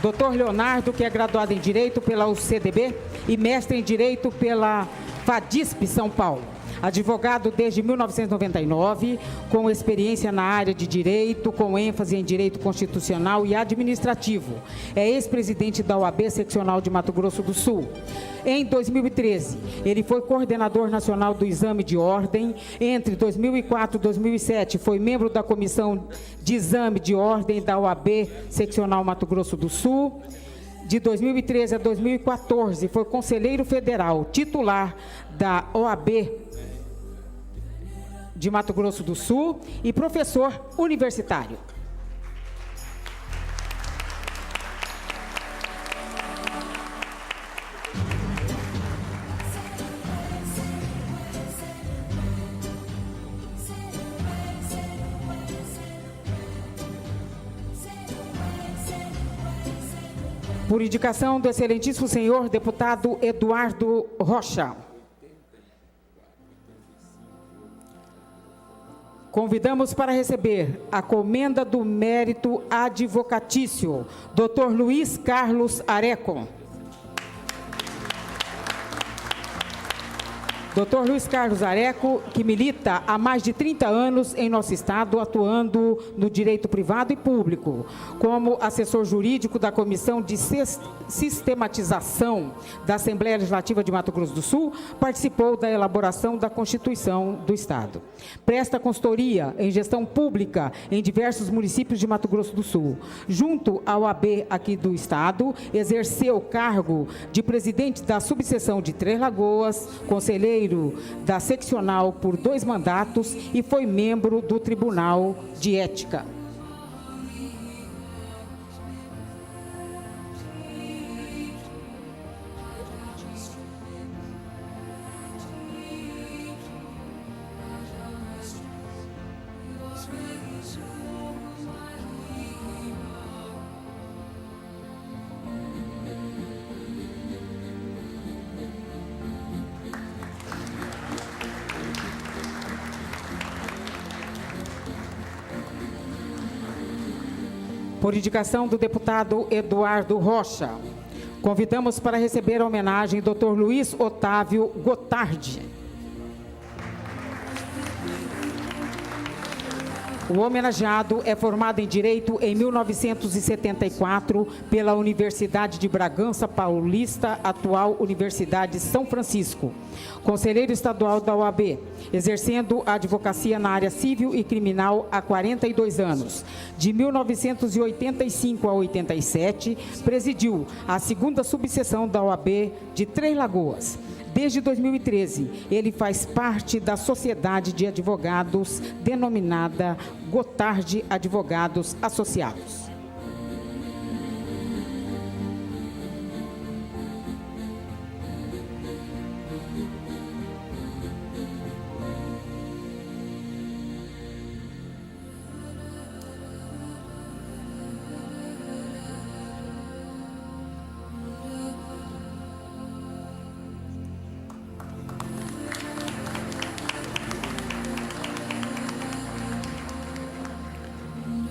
Dr. Leonardo, que é graduado em Direito pela UCDB e mestre em Direito pela FADISP São Paulo. Advogado desde 1999, com experiência na área de Direito, com ênfase em Direito Constitucional e Administrativo. É ex-presidente da OAB Seccional de Mato Grosso do Sul. Em 2013, ele foi coordenador nacional do Exame de Ordem. Entre 2004 e 2007, foi membro da Comissão de Exame de Ordem da OAB Seccional Mato Grosso do Sul. De 2013 a 2014, foi conselheiro federal, titular da OAB de Mato Grosso do Sul e professor universitário. Por indicação do excelentíssimo senhor deputado Eduardo Rocha. Convidamos para receber a comenda do mérito advocatício, Dr. Luiz Carlos Areco. Dr. Luiz Carlos Areco, que milita há mais de 30 anos em nosso estado, atuando no direito privado e público, como assessor jurídico da Comissão de Sistematização da Assembleia Legislativa de Mato Grosso do Sul, participou da elaboração da Constituição do Estado. Presta consultoria em gestão pública em diversos municípios de Mato Grosso do Sul. Junto à OAB aqui do Estado, exerceu o cargo de presidente da subseção de Três Lagoas, conselheiro da seccional por 2 mandatos e foi membro do Tribunal de Ética. Por indicação do deputado Eduardo Rocha, convidamos para receber a homenagem Dr. Luiz Otávio Gotardi. O homenageado é formado em Direito em 1974 pela Universidade de Bragança Paulista, atual Universidade São Francisco. Conselheiro estadual da OAB, exercendo a advocacia na área civil e criminal há 42 anos. De 1985 a 87, presidiu a 2ª subseção da OAB de Três Lagoas. Desde 2013, ele faz parte da Sociedade de Advogados, denominada Gotardi Advogados Associados.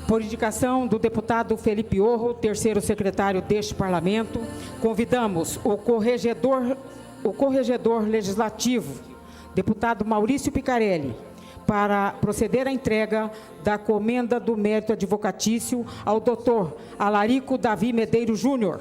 Por indicação do deputado Felipe Orro, 3º secretário deste parlamento, convidamos o corregedor legislativo, deputado Maurício Picarelli, para proceder à entrega da comenda do mérito advocatício ao doutor Alarico Davi Medeiros Júnior.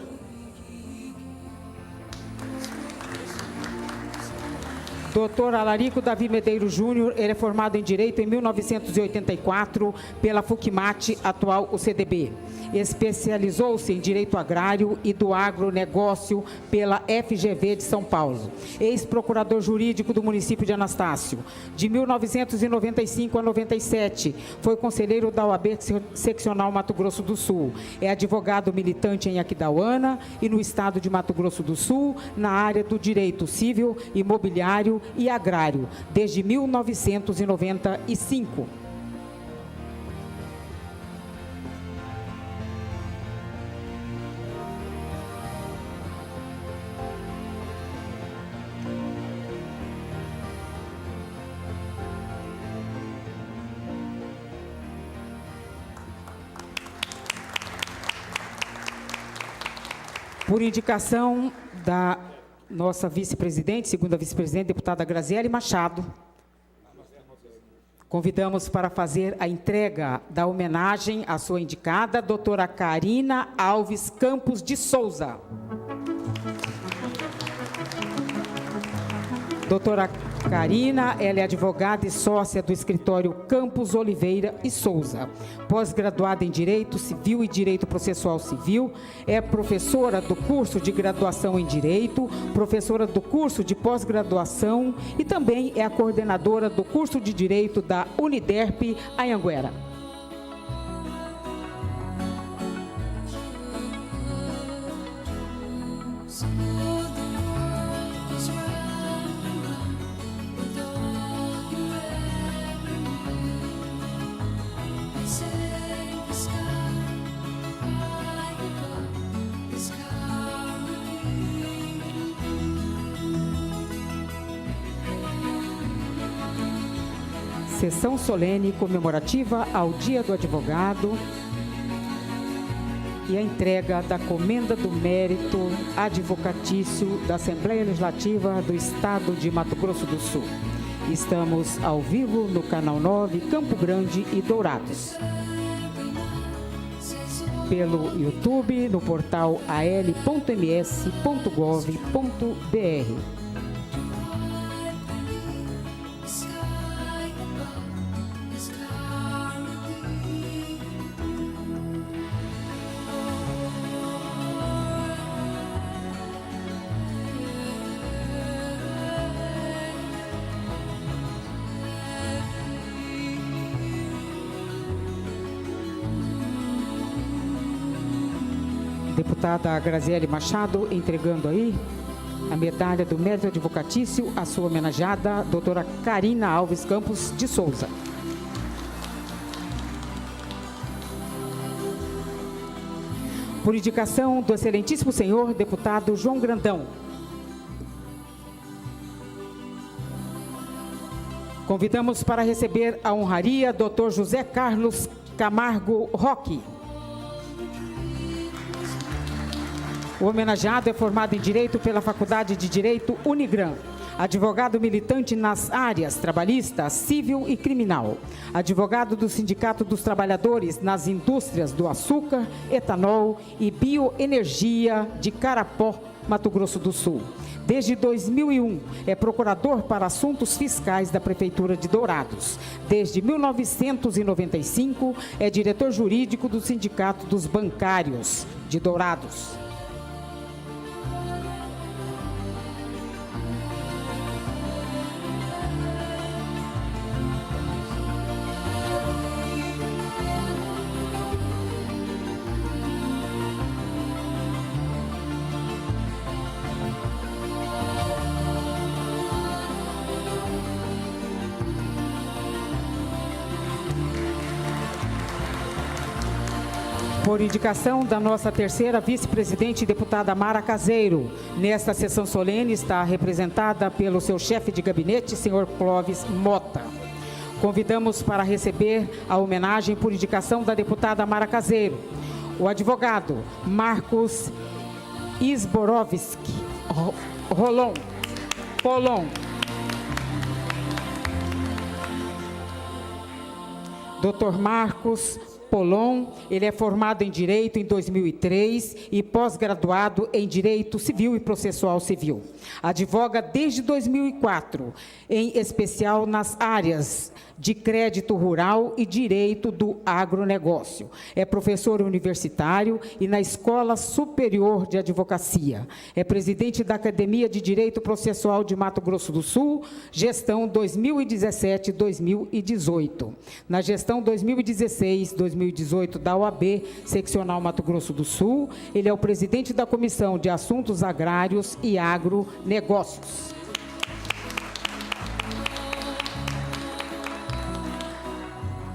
Dr. Alarico Davi Medeiros Júnior, ele é formado em Direito em 1984 pela FUCMAT, atual UCDB. Especializou-se em Direito Agrário e do Agronegócio pela FGV de São Paulo. Ex-procurador jurídico do município de Anastácio. De 1995 a 97, foi conselheiro da OAB Seccional Mato Grosso do Sul. É advogado militante em Aquidauana e no estado de Mato Grosso do Sul, na área do direito civil, imobiliário e agrário, desde 1995. Por indicação da nossa vice-presidente, 2ª vice-presidente, deputada Graziele Machado, convidamos para fazer a entrega da homenagem à sua indicada, doutora Karina Alves Campos de Souza. Doutora Karina, ela é advogada e sócia do escritório Campos Oliveira e Souza. Pós-graduada em Direito Civil e Direito Processual Civil, é professora do curso de graduação em Direito, professora do curso de pós-graduação e também é a coordenadora do curso de Direito da Uniderp Anhanguera. Sessão solene comemorativa ao Dia do Advogado e a entrega da Comenda do Mérito Advocatício da Assembleia Legislativa do Estado de Mato Grosso do Sul. Estamos ao vivo no Canal 9, Campo Grande e Dourados. Pelo YouTube, no portal al.ms.gov.br. Deputada Graziele Machado, entregando aí a medalha do mérito advocatício à sua homenageada, doutora Karina Alves Campos de Souza. Por indicação do excelentíssimo senhor deputado João Grandão. Convidamos para receber a honraria doutor José Carlos Camargo Roque. O homenageado é formado em Direito pela Faculdade de Direito Unigran, advogado militante nas áreas trabalhista, civil e criminal, advogado do Sindicato dos Trabalhadores nas indústrias do açúcar, etanol e bioenergia de Carapó, Mato Grosso do Sul. Desde 2001, é procurador para assuntos fiscais da Prefeitura de Dourados. Desde 1995, é diretor jurídico do Sindicato dos Bancários de Dourados. Por indicação da nossa terceira vice-presidente, deputada Mara Caseiro, nesta sessão solene está representada pelo seu chefe de gabinete, senhor Clóvis Mota. Convidamos para receber a homenagem por indicação da deputada Mara Caseiro, o advogado Marcos Isborovski Polon. Dr. Marcos Polon, ele é formado em Direito em 2003 e pós-graduado em Direito Civil e Processual Civil. Advoga desde 2004, em especial nas áreas de crédito rural e direito do agronegócio. É professor universitário e na Escola Superior de Advocacia. É presidente da Academia de Direito Processual de Mato Grosso do Sul, gestão 2017-2018. Na gestão 2016-2018 da OAB, seccional Mato Grosso do Sul, ele é o presidente da Comissão de Assuntos Agrários e Agronegócios.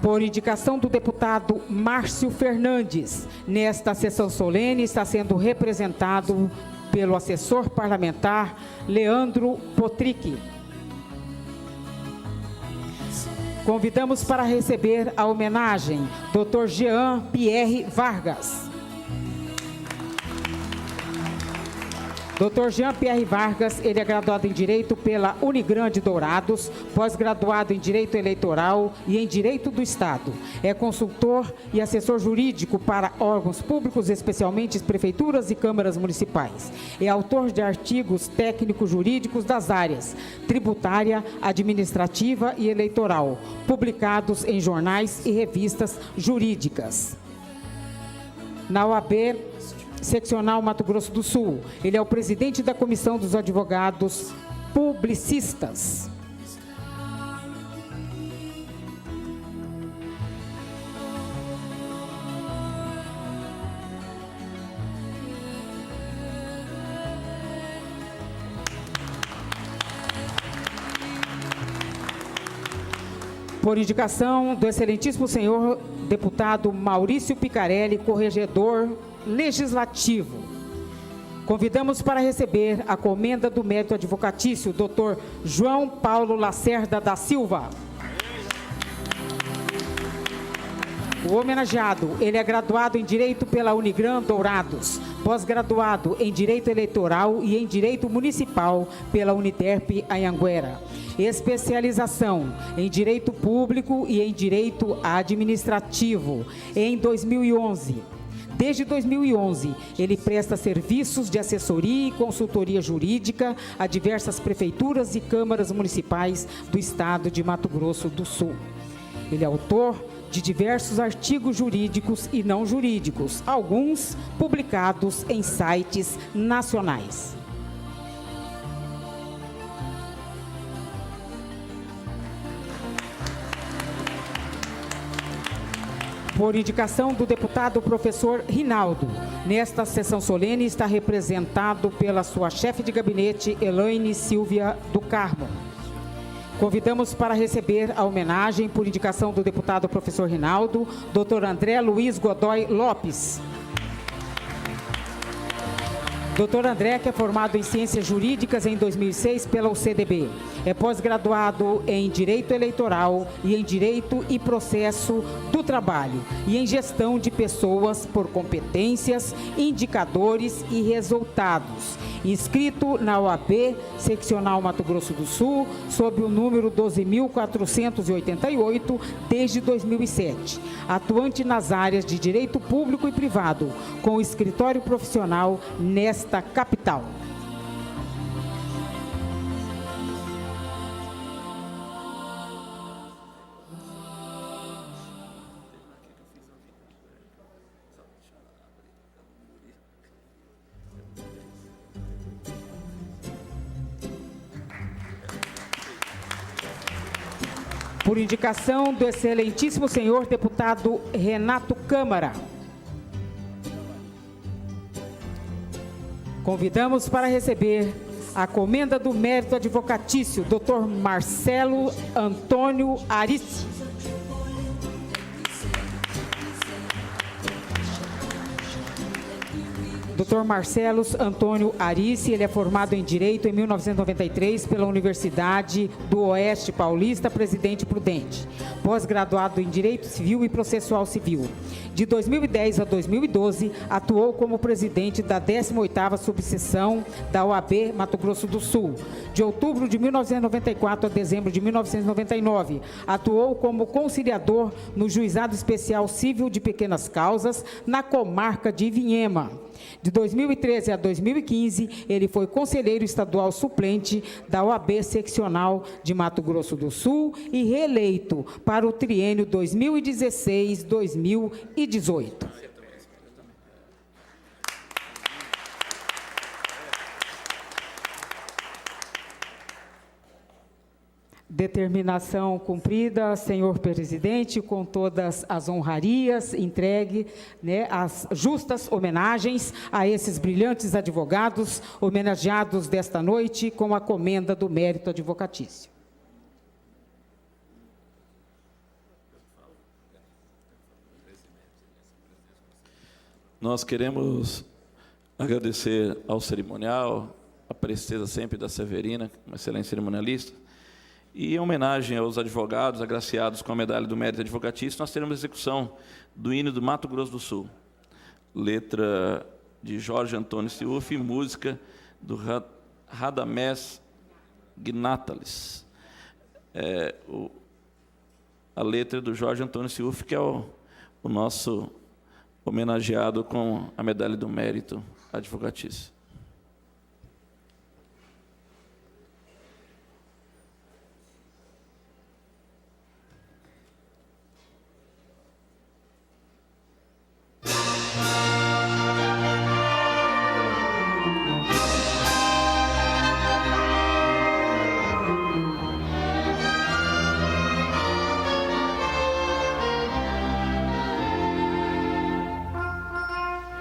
Por indicação do deputado Márcio Fernandes, nesta sessão solene está sendo representado pelo assessor parlamentar Leandro Potric. Convidamos para receber a homenagem Dr. Jean Pierre Vargas. Dr. Jean Pierre Vargas, ele é graduado em Direito pela Unigran de Dourados, pós-graduado em Direito Eleitoral e em Direito do Estado. É consultor e assessor jurídico para órgãos públicos, especialmente prefeituras e câmaras municipais. É autor de artigos técnicos jurídicos das áreas tributária, administrativa e eleitoral, publicados em jornais e revistas jurídicas. Na OAB Seccional Mato Grosso do Sul, ele é o presidente da Comissão dos Advogados Publicistas. Por indicação do excelentíssimo senhor deputado Maurício Picarelli, corregedor legislativo. Convidamos para receber a Comenda do Mérito Advocatício, Dr. João Paulo Lacerda da Silva. O homenageado, ele é graduado em Direito pela Unigran Dourados, pós-graduado em Direito Eleitoral e em Direito Municipal pela Uniterp Anhanguera. Especialização em Direito Público e em Direito Administrativo em 2011. Desde 2011, ele presta serviços de assessoria e consultoria jurídica a diversas prefeituras e câmaras municipais do estado de Mato Grosso do Sul. Ele é autor de diversos artigos jurídicos e não jurídicos, alguns publicados em sites nacionais. Por indicação do deputado professor Rinaldo, nesta sessão solene está representado pela sua chefe de gabinete, Elaine Silvia do Carmo. Convidamos para receber a homenagem, por indicação do deputado professor Rinaldo, Dr. André Luiz Godoy Lopes. Dr. André, que é formado em Ciências Jurídicas em 2006 pela UCDB. É pós-graduado em Direito Eleitoral e em Direito e Processo do Trabalho e em Gestão de Pessoas por Competências, Indicadores e Resultados. Inscrito na OAB, Seccional Mato Grosso do Sul, sob o número 12.488, desde 2007. Atuante nas áreas de Direito Público e Privado, com escritório profissional nesta capital. Por indicação do excelentíssimo senhor deputado Renato Câmara. Convidamos para receber a comenda do mérito advocatício, Dr. Marcelo Antônio Arici. Dr. Marcelo Antônio Arici, ele é formado em Direito em 1993 pela Universidade do Oeste Paulista, Presidente Prudente. Pós-graduado em Direito Civil e Processual Civil. De 2010 a 2012, atuou como presidente da 18ª subseção da OAB Mato Grosso do Sul. De outubro de 1994 a dezembro de 1999, atuou como conciliador no Juizado Especial Civil de Pequenas Causas, na comarca de Ivinhema. De 2013 a 2015, ele foi conselheiro estadual suplente da OAB Seccional de Mato Grosso do Sul e reeleito para o triênio 2016-2018. Determinação cumprida, senhor presidente, com todas as honrarias, entregue, né, as justas homenagens a esses brilhantes advogados, homenageados desta noite com a comenda do mérito advocatício. Nós queremos agradecer ao cerimonial, a presteza sempre da Severina, uma excelente cerimonialista. E em homenagem aos advogados agraciados com a medalha do mérito advocatício, nós teremos a execução do hino do Mato Grosso do Sul. Letra de Jorge Antônio Ciuf e música do Radamés Gnatalis. A letra do Jorge Antônio Ciuf, que é o nosso homenageado com a medalha do mérito advocatício.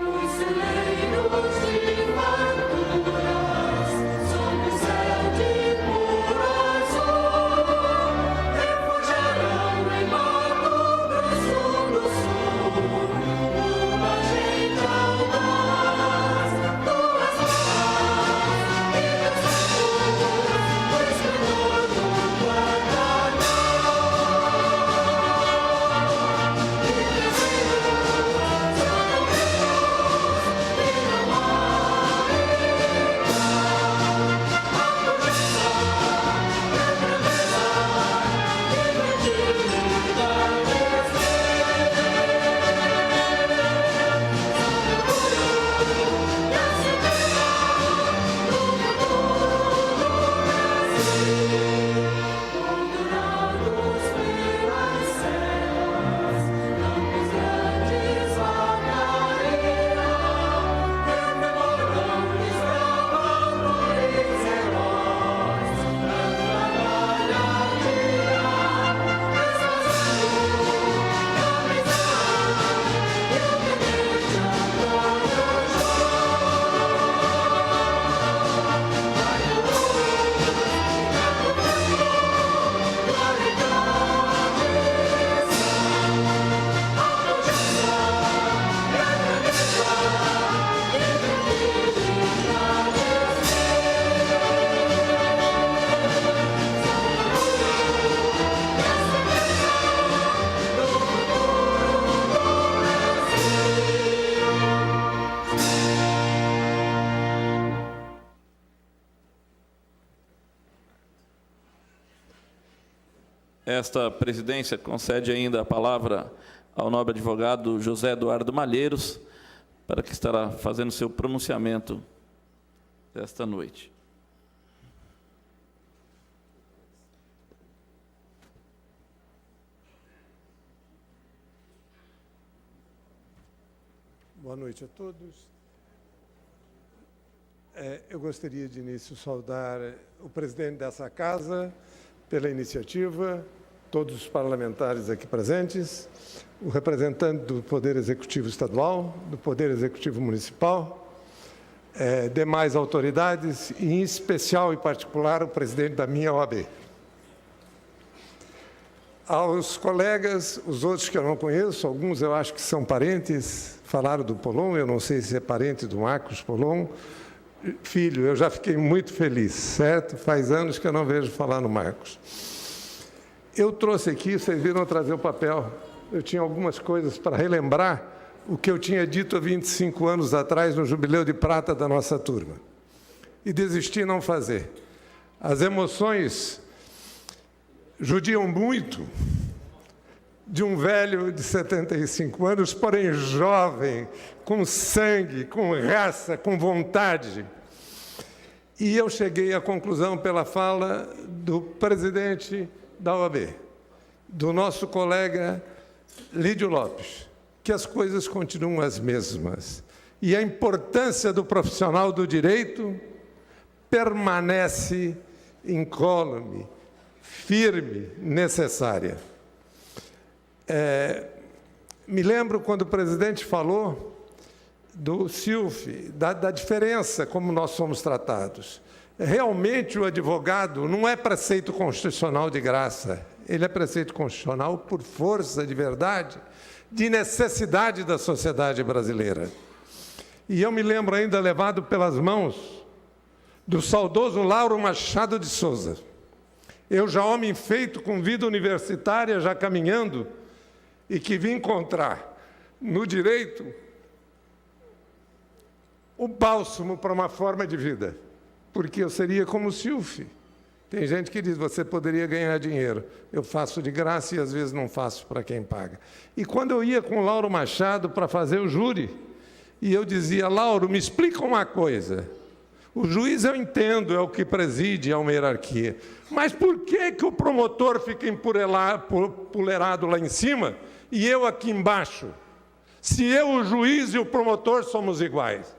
Os celeiros de Esta presidência concede ainda a palavra ao nobre advogado José Eduardo Malheiros, para que estará fazendo seu pronunciamento esta noite. Boa noite a todos. Eu gostaria de início saudar o presidente dessa casa pela iniciativa, todos os parlamentares aqui presentes, o representante do Poder Executivo Estadual, do Poder Executivo Municipal, demais autoridades e, em especial e particular, o presidente da minha OAB. Aos colegas, os outros que eu não conheço, alguns eu acho que são parentes, falaram do Polon, eu não sei se é parente do Marcos Polon. Filho, eu já fiquei muito feliz, certo? Faz anos que eu não vejo falar no Marcos. Eu trouxe aqui, vocês viram eu trazer o papel, eu tinha algumas coisas para relembrar o que eu tinha dito há 25 anos atrás no Jubileu de Prata da nossa turma. E desisti não fazer. As emoções judiam muito de um velho de 75 anos, porém jovem, com sangue, com raça, com vontade. E eu cheguei à conclusão, pela fala do presidente da OAB, do nosso colega Lídio Lopes, que as coisas continuam as mesmas. E a importância do profissional do direito permanece incólume, firme, necessária. Me lembro quando o presidente falou do SILF, da diferença como nós somos tratados. Realmente, o advogado não é preceito constitucional de graça, ele é preceito constitucional por força de verdade, de necessidade da sociedade brasileira. E eu me lembro ainda levado pelas mãos do saudoso Lauro Machado de Souza. Eu já homem feito, com vida universitária, já caminhando, e que vim encontrar no direito o bálsamo para uma forma de vida, porque eu seria como o Silf. Tem gente que diz, você poderia ganhar dinheiro. Eu faço de graça e às vezes não faço para quem paga. E quando eu ia com o Lauro Machado para fazer o júri, e eu dizia, Lauro, me explica uma coisa. O juiz eu entendo, é o que preside a uma hierarquia. Mas por que o promotor fica empoleirado lá em cima e eu aqui embaixo? Se eu, o juiz e o promotor somos iguais.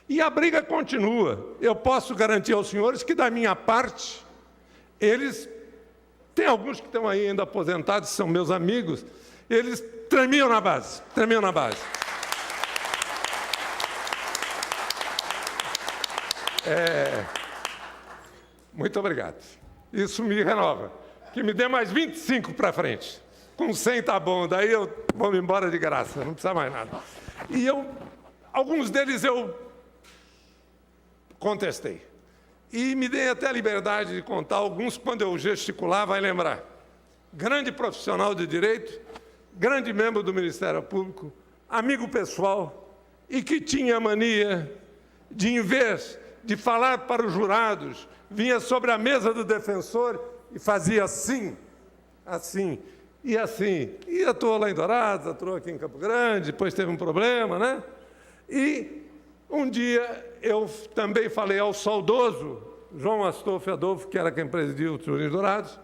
E a briga continua. Eu posso garantir aos senhores que, da minha parte, eles, tem alguns que estão aí ainda aposentados, são meus amigos, eles tremiam na base, tremiam na base. Muito obrigado. Isso me renova. Que me dê mais 25 para frente. Com 100 tá bom, daí eu vou me embora de graça, não precisa mais nada. E alguns deles eu contestei. E me dei até a liberdade de contar alguns, quando eu gesticular, vai lembrar. Grande profissional de direito, grande membro do Ministério Público, amigo pessoal, e que tinha a mania de, em vez de falar para os jurados, vinha sobre a mesa do defensor e fazia assim, assim, e assim. E atuou lá em Dourados, atuou aqui em Campo Grande, depois teve um problema, né? E um dia eu também falei ao saudoso João Astolfo Adolfo, que era quem presidia o Tribunal de Dourados,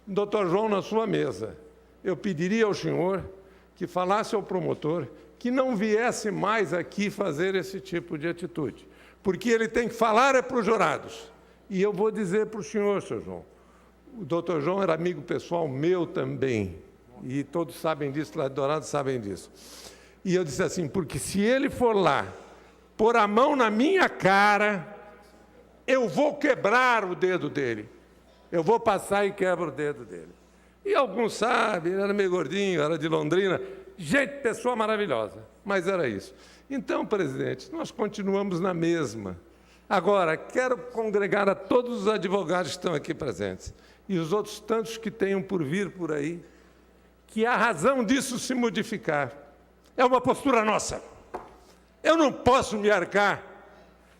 doutor João, na sua mesa, eu pediria ao senhor que falasse ao promotor que não viesse mais aqui fazer esse tipo de atitude, porque ele tem que falar para os jurados. E eu vou dizer para o senhor, seu João, o doutor João era amigo pessoal meu também, e todos sabem disso, lá de Dourados sabem disso. E eu disse assim, porque se ele for lá, pôr a mão na minha cara, eu vou quebrar o dedo dele. Eu vou passar e quebro o dedo dele. E alguns sabem, ele era meio gordinho, era de Londrina, gente, pessoa maravilhosa, mas era isso. Então, presidente, nós continuamos na mesma. Agora, quero congregar a todos os advogados que estão aqui presentes, e os outros tantos que tenham por vir por aí, que a razão disso se modificar é uma postura nossa. Eu não posso me arcar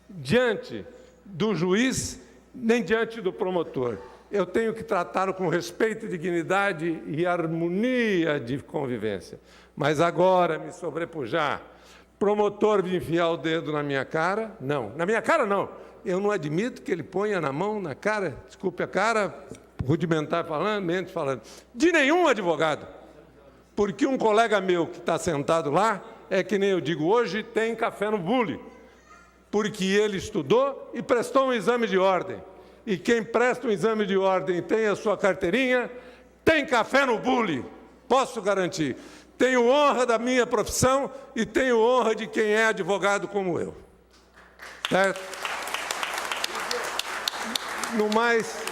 diante do juiz, nem diante do promotor. eu tenho que tratá-lo com respeito, dignidade e harmonia de convivência. Mas agora me sobrepujar, promotor de enfiar o dedo na minha cara, não. Na minha cara, não. Eu não admito que ele ponha na mão, na cara, desculpe a cara, rudimentar falando, mente falando, de nenhum advogado. Porque um colega meu que está sentado lá, é que nem eu digo hoje, tem café no bule. Porque ele estudou e prestou um exame de ordem. E quem presta um exame de ordem e tem a sua carteirinha, tem café no bule, posso garantir. Tenho honra da minha profissão e tenho honra de quem é advogado como eu. Certo? No mais,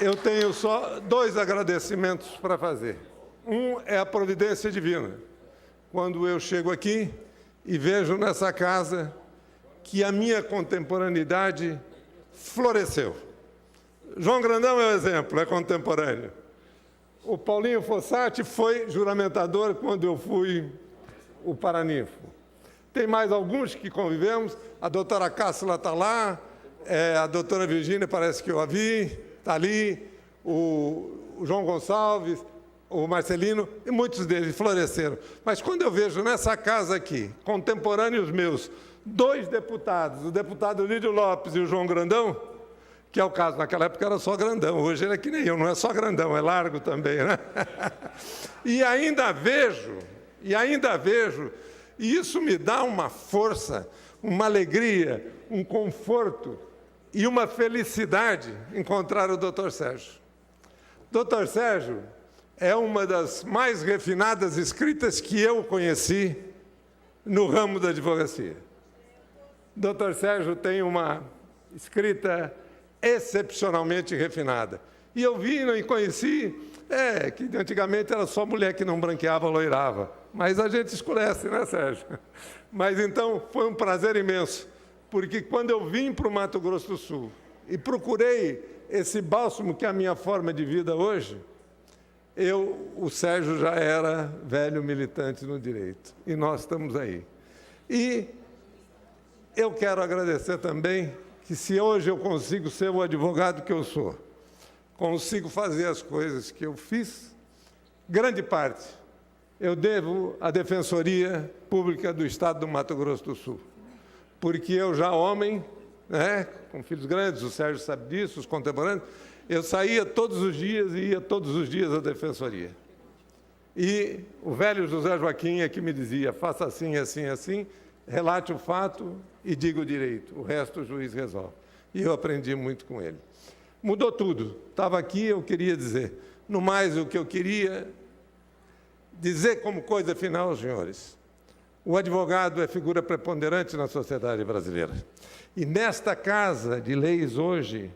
eu tenho só 2 agradecimentos para fazer. Um é a providência divina. Quando eu chego aqui e vejo nessa casa que a minha contemporaneidade floresceu. João Grandão é o exemplo, é contemporâneo. O Paulinho Fossati foi juramentador quando eu fui o paraninfo. Tem mais alguns que convivemos, a doutora Cássila está lá, a doutora Virgínia parece que eu a vi, está ali, o João Gonçalves, o Marcelino, e muitos deles floresceram. Mas quando eu vejo nessa casa aqui, contemporâneos meus, 2 deputados, o deputado Lídio Lopes e o João Grandão, que é o caso, naquela época era só grandão, hoje ele é que nem eu, não é só grandão, é largo também, né? E ainda vejo, e isso me dá uma força, uma alegria, um conforto e uma felicidade encontrar o doutor Sérgio. Doutor Sérgio é uma das mais refinadas escritas que eu conheci no ramo da advocacia. Doutor Sérgio tem uma escrita excepcionalmente refinada. E eu vi e conheci, que antigamente era só mulher que não branqueava, loirava. Mas a gente escurece, né, Sérgio? Mas então foi um prazer imenso, porque quando eu vim para o Mato Grosso do Sul e procurei esse bálsamo que é a minha forma de vida hoje, o Sérgio já era velho militante no direito. E nós estamos aí. E eu quero agradecer também que se hoje eu consigo ser o advogado que eu sou, consigo fazer as coisas que eu fiz, grande parte eu devo à Defensoria Pública do Estado do Mato Grosso do Sul. Porque eu já homem, né, com filhos grandes, o Sérgio sabe disso, os contemporâneos, eu saía todos os dias e ia todos os dias à Defensoria. E o velho José Joaquim é que me dizia, faça assim, assim, assim, relate o fato e diga o direito, o resto o juiz resolve. E eu aprendi muito com ele. Mudou tudo. Estava aqui, eu queria dizer. No mais, o que eu queria dizer como coisa final, senhores, o advogado é figura preponderante na sociedade brasileira. E nesta casa de leis hoje,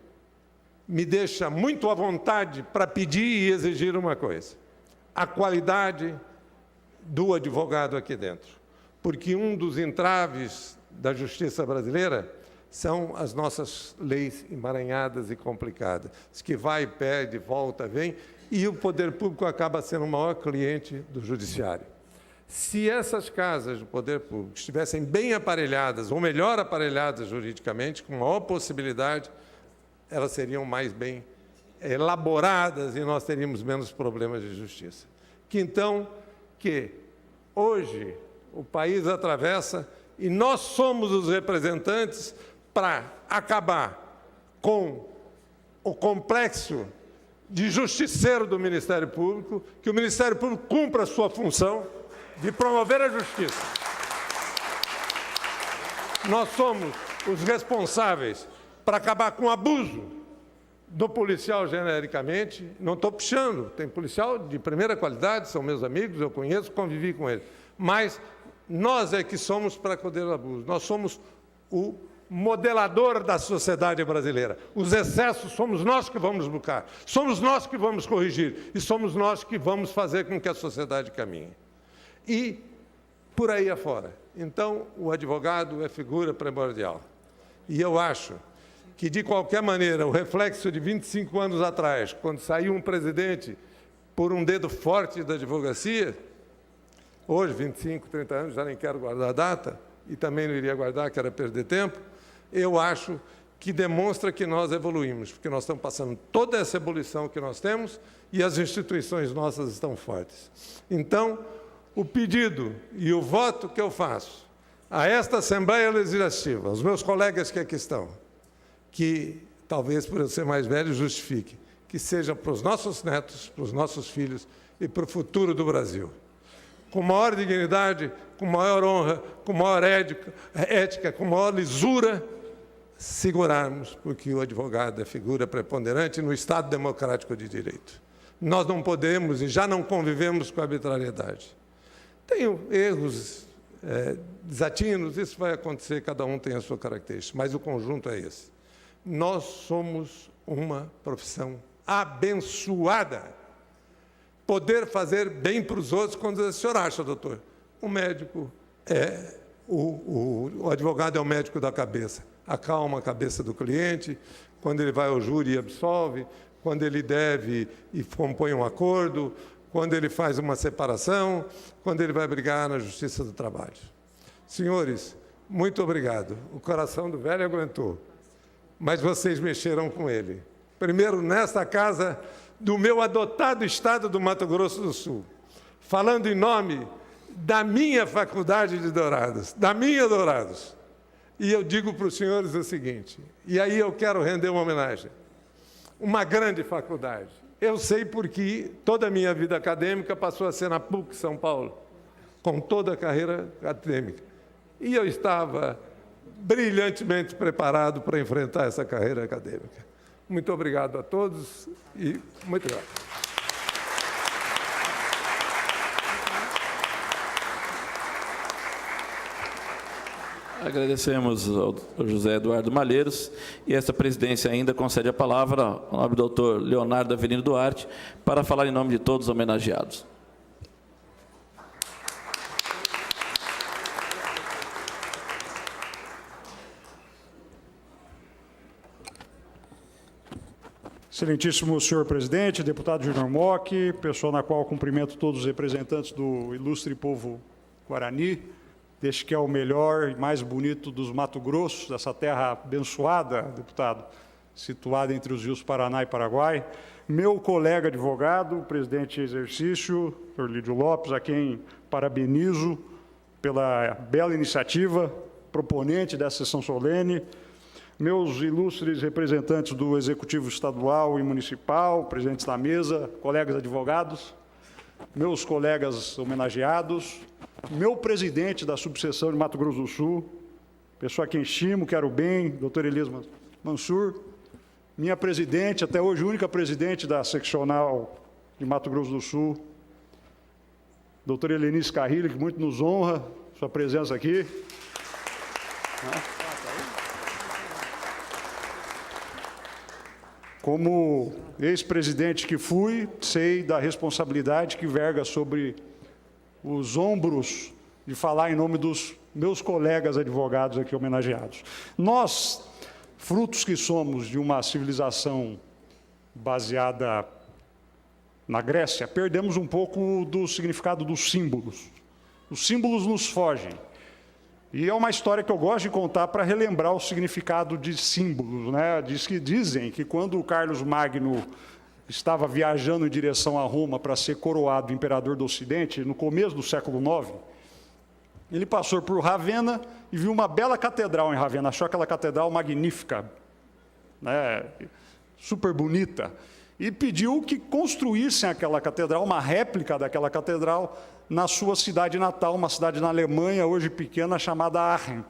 me deixa muito à vontade para pedir e exigir uma coisa: a qualidade do advogado aqui dentro. Porque um dos entraves da justiça brasileira são as nossas leis emaranhadas e complicadas, que vai, pede, volta, vem, e o poder público acaba sendo o maior cliente do judiciário. Se essas casas do poder público estivessem bem aparelhadas, ou melhor aparelhadas juridicamente, com maior possibilidade, elas seriam mais bem elaboradas e nós teríamos menos problemas de justiça. Que hoje o país atravessa e nós somos os representantes para acabar com o complexo de justiceiro do Ministério Público, que o Ministério Público cumpra a sua função de promover a justiça. Nós somos os responsáveis para acabar com o abuso do policial genericamente. Não estou puxando, tem policial de primeira qualidade, são meus amigos, eu conheço, convivi com eles. Mas nós é que somos para condenar o abuso. Nós somos o modelador da sociedade brasileira. Os excessos somos nós que vamos buscar, somos nós que vamos corrigir e somos nós que vamos fazer com que a sociedade caminhe. E por aí afora. Então, o advogado é figura primordial. E eu acho que, de qualquer maneira, o reflexo de 25 anos atrás, quando saiu um presidente por um dedo forte da advocacia, hoje, 25, 30 anos, já nem quero guardar a data, e também não iria guardar, que era perder tempo, eu acho que demonstra que nós evoluímos, porque nós estamos passando toda essa ebulição que nós temos e as instituições nossas estão fortes. Então, o pedido e o voto que eu faço a esta Assembleia Legislativa, aos meus colegas que aqui estão, que talvez por eu ser mais velho justifique, que seja para os nossos netos, para os nossos filhos e para o futuro do Brasil. Com maior dignidade, com maior honra, com maior ética, com maior lisura, segurarmos, porque o advogado é figura preponderante no Estado democrático de direito. Nós não podemos e já não convivemos com a arbitrariedade. Tenho erros, desatinos, isso vai acontecer, cada um tem a sua característica, mas o conjunto é esse. Nós somos uma profissão abençoada. Poder fazer bem para os outros, quando o senhor acha, doutor, o médico o advogado é o médico da cabeça, acalma a cabeça do cliente, quando ele vai ao júri e absolve, quando ele deve e compõe um acordo, quando ele faz uma separação, quando ele vai brigar na Justiça do Trabalho. Senhores, muito obrigado. O coração do velho aguentou, mas vocês mexeram com ele. Primeiro, nesta casa do meu adotado estado do Mato Grosso do Sul, falando em nome da minha faculdade de Dourados, da minha Dourados. E eu digo para os senhores o seguinte, e aí eu quero render uma homenagem. Uma grande faculdade. Eu sei porque toda a minha vida acadêmica passou a ser na PUC São Paulo, com toda a carreira acadêmica. E eu estava brilhantemente preparado para enfrentar essa carreira acadêmica. Muito obrigado a todos e muito obrigado. Agradecemos ao José Eduardo Malheiros, e esta presidência ainda concede a palavra ao nobre doutor Leonardo Avelino Duarte, para falar em nome de todos os homenageados. Excelentíssimo senhor presidente, deputado Júnior Mock, pessoa na qual cumprimento todos os representantes do ilustre povo Guarani, deste que é o melhor e mais bonito dos Mato Grosso, dessa terra abençoada, deputado, situada entre os rios Paraná e Paraguai. Meu colega advogado, presidente em exercício, senhor Lídio Lopes, a quem parabenizo pela bela iniciativa, proponente dessa sessão solene. Meus ilustres representantes do Executivo Estadual e Municipal, presentes na mesa, colegas advogados, meus colegas homenageados, meu presidente da subseção de Mato Grosso do Sul, pessoa a quem estimo, quero bem, doutor Elias Mansur, minha presidente, até hoje única presidente da seccional de Mato Grosso do Sul, doutora Helenice Carrilho, que muito nos honra sua presença aqui. Como ex-presidente que fui, sei da responsabilidade que verga sobre os ombros de falar em nome dos meus colegas advogados aqui homenageados. Nós, frutos que somos de uma civilização baseada na Grécia, perdemos um pouco do significado dos símbolos. Os símbolos nos fogem. E é uma história que eu gosto de contar para relembrar o significado de símbolos, né? Dizem que quando o Carlos Magno estava viajando em direção a Roma para ser coroado imperador do Ocidente, no começo do século IX, ele passou por Ravenna e viu uma bela catedral em Ravenna, achou aquela catedral magnífica, né? Super bonita, e pediu que construíssem aquela catedral, uma réplica daquela catedral, na sua cidade natal, uma cidade na Alemanha, hoje pequena, chamada Aachen.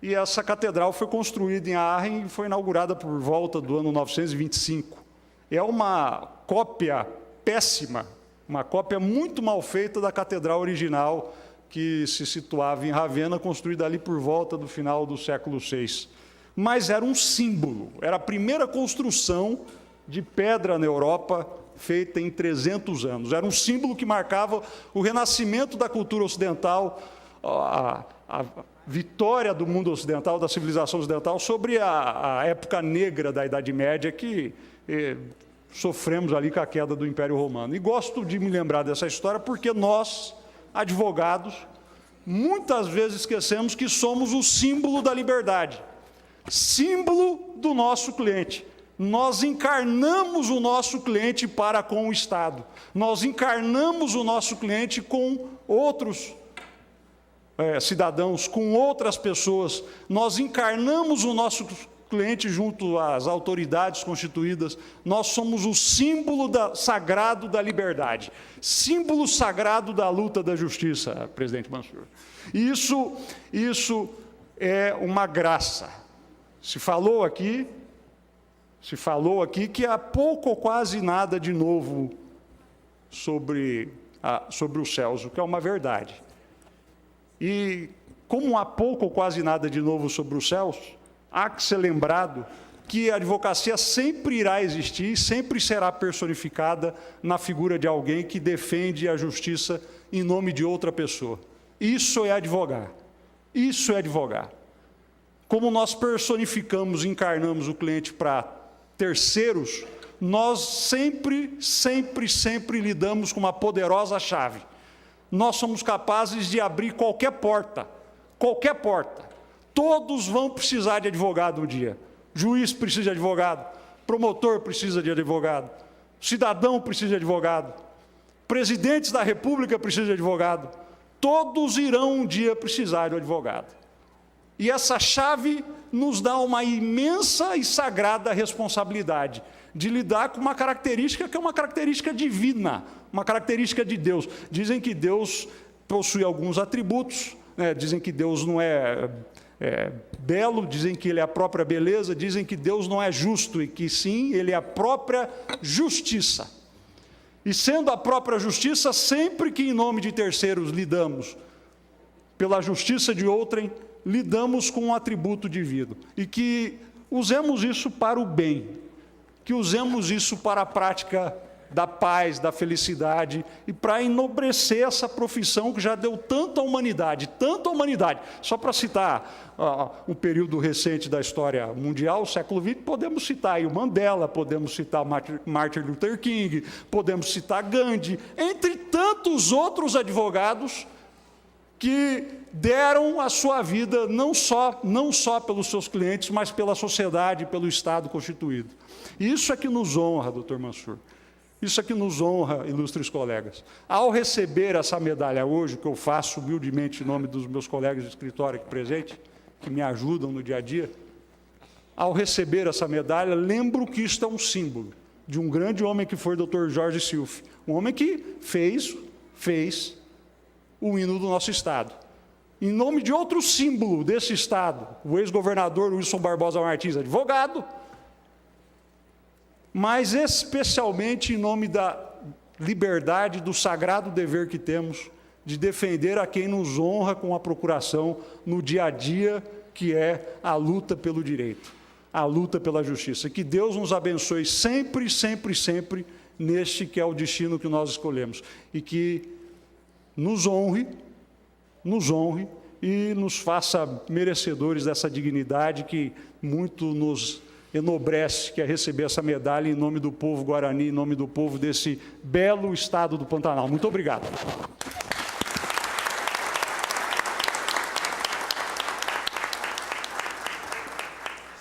E essa catedral foi construída em Aachen e foi inaugurada por volta do ano 925. É uma cópia péssima, uma cópia muito mal feita da catedral original que se situava em Ravenna, construída ali por volta do final do século VI. Mas era um símbolo, era a primeira construção de pedra na Europa feita em 300 anos. Era um símbolo que marcava o renascimento da cultura ocidental, a vitória do mundo ocidental, da civilização ocidental, sobre a época negra da Idade Média, que sofremos ali com a queda do Império Romano. E gosto de me lembrar dessa história porque nós, advogados, muitas vezes esquecemos que somos o símbolo da liberdade. símbolo do nosso cliente. Nós encarnamos o nosso cliente para com o Estado. Nós encarnamos o nosso cliente com outros cidadãos, com outras pessoas. Nós encarnamos o nosso cliente junto às autoridades constituídas. Nós somos o símbolo sagrado da liberdade, símbolo sagrado da luta da justiça, presidente Mansur. Isso é uma graça. Se falou aqui que há pouco ou quase nada de novo sobre os céus, o que é uma verdade. E como há pouco ou quase nada de novo sobre os céus, há que ser lembrado que a advocacia sempre irá existir, sempre será personificada na figura de alguém que defende a justiça em nome de outra pessoa. Isso é advogar. Isso é advogar. Como nós personificamos, encarnamos o cliente para terceiros, nós sempre lidamos com uma poderosa chave. Nós somos capazes de abrir qualquer porta. Todos vão precisar de advogado um dia. Juiz precisa de advogado, promotor precisa de advogado, cidadão precisa de advogado, presidentes da República precisam de advogado. Todos irão um dia precisar de um advogado. E essa chave nos dá uma imensa e sagrada responsabilidade de lidar com uma característica que é uma característica divina, uma característica de Deus. Dizem que Deus possui alguns atributos, né? Dizem que Deus não é belo, dizem que Ele é a própria beleza, dizem que Deus não é justo e que sim, Ele é a própria justiça. E sendo a própria justiça, sempre que em nome de terceiros lidamos pela justiça de outrem, lidamos com um atributo divino. E que usemos isso para o bem, que usemos isso para a prática da paz, da felicidade, e para enobrecer essa profissão que já deu tanta humanidade. Só para citar um período recente da história mundial, o século XX, podemos citar aí o Mandela, podemos citar Martin Luther King, podemos citar Gandhi, entre tantos outros advogados que deram a sua vida não só pelos seus clientes, mas pela sociedade, pelo Estado constituído. Isso é que nos honra, doutor Mansur. Isso é que nos honra, ilustres colegas. Ao receber essa medalha hoje, que eu faço humildemente em nome dos meus colegas de escritório aqui presentes, que me ajudam no dia a dia, ao receber essa medalha, lembro que isto é um símbolo de um grande homem que foi o doutor Jorge Silf, um homem que fez o hino do nosso Estado. Em nome de outro símbolo desse Estado, o ex-governador Wilson Barbosa Martins, advogado, mas especialmente em nome da liberdade, do sagrado dever que temos de defender a quem nos honra com a procuração no dia a dia, que é a luta pelo direito, a luta pela justiça. Que Deus nos abençoe sempre neste que é o destino que nós escolhemos, e que nos honre e nos faça merecedores dessa dignidade que muito nos enobrece, que é receber essa medalha em nome do povo guarani, em nome do povo desse belo estado do Pantanal. Muito obrigado.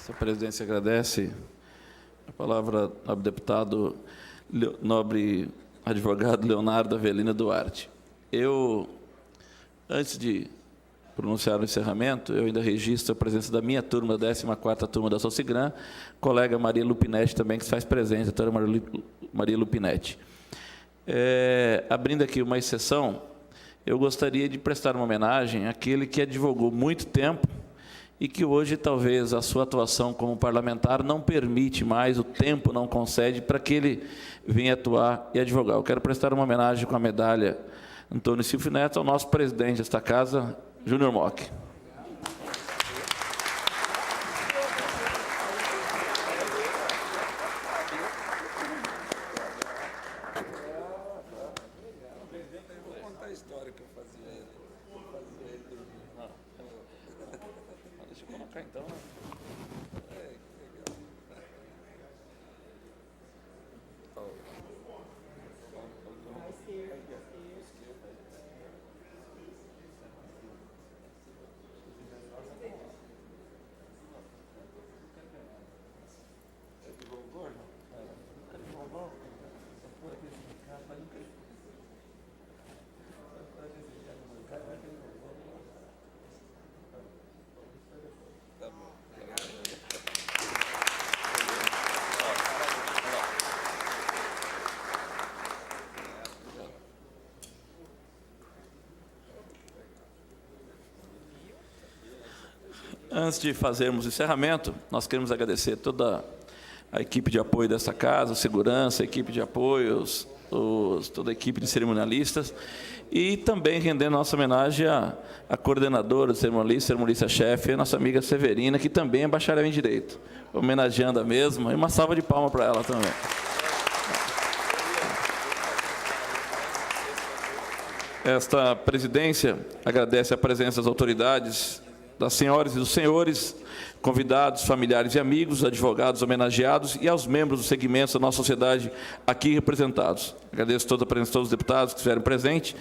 A presidência agradece a palavra ao deputado nobre advogado Leonardo Avelino Duarte. Antes de pronunciar o encerramento, eu ainda registro a presença da minha turma, da 14ª turma da Socigram, colega Maria Lupinetti também, que se faz presente, a doutora Maria Lupinetti. Abrindo aqui uma exceção, eu gostaria de prestar uma homenagem àquele que advogou muito tempo e que hoje, talvez, a sua atuação como parlamentar não permite mais, o tempo não concede para que ele venha atuar e advogar. Eu quero prestar uma homenagem com a medalha Antônio Silvio Neto ao nosso presidente desta casa, Júnior Mock. Antes de fazermos o encerramento, nós queremos agradecer toda a equipe de apoio dessa casa, segurança, a equipe de apoio, toda a equipe de cerimonialistas, e também rendendo nossa homenagem à coordenadora de cerimonialista-chefe, a nossa amiga Severina, que também é bacharel em Direito, homenageando a mesma, e uma salva de palmas para ela também. Esta presidência agradece a presença das autoridades, das senhoras e dos senhores, convidados, familiares e amigos, advogados homenageados e aos membros dos segmentos da nossa sociedade aqui representados. Agradeço toda a presença de todos os deputados que estiveram presentes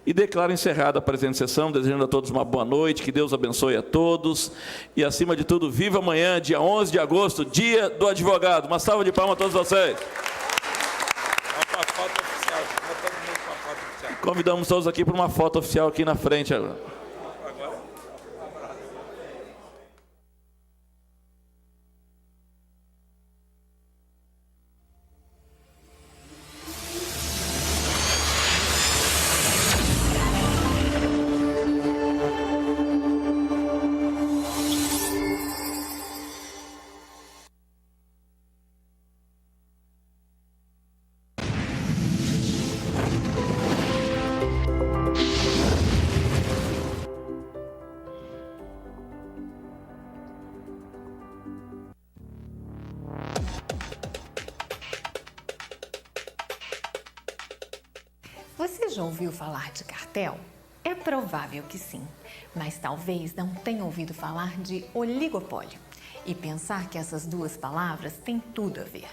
e declaro encerrada a presente sessão, desejando a todos uma boa noite, que Deus abençoe a todos e, acima de tudo, viva amanhã, dia 11 de agosto, dia do advogado. Uma salva de palmas a todos vocês. Convidamos todos aqui para uma foto oficial aqui na frente agora. Você já ouviu falar de cartel? É provável que sim, mas talvez não tenha ouvido falar de oligopólio. E pensar que essas duas palavras têm tudo a ver.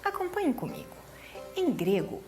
Acompanhe comigo. Em grego,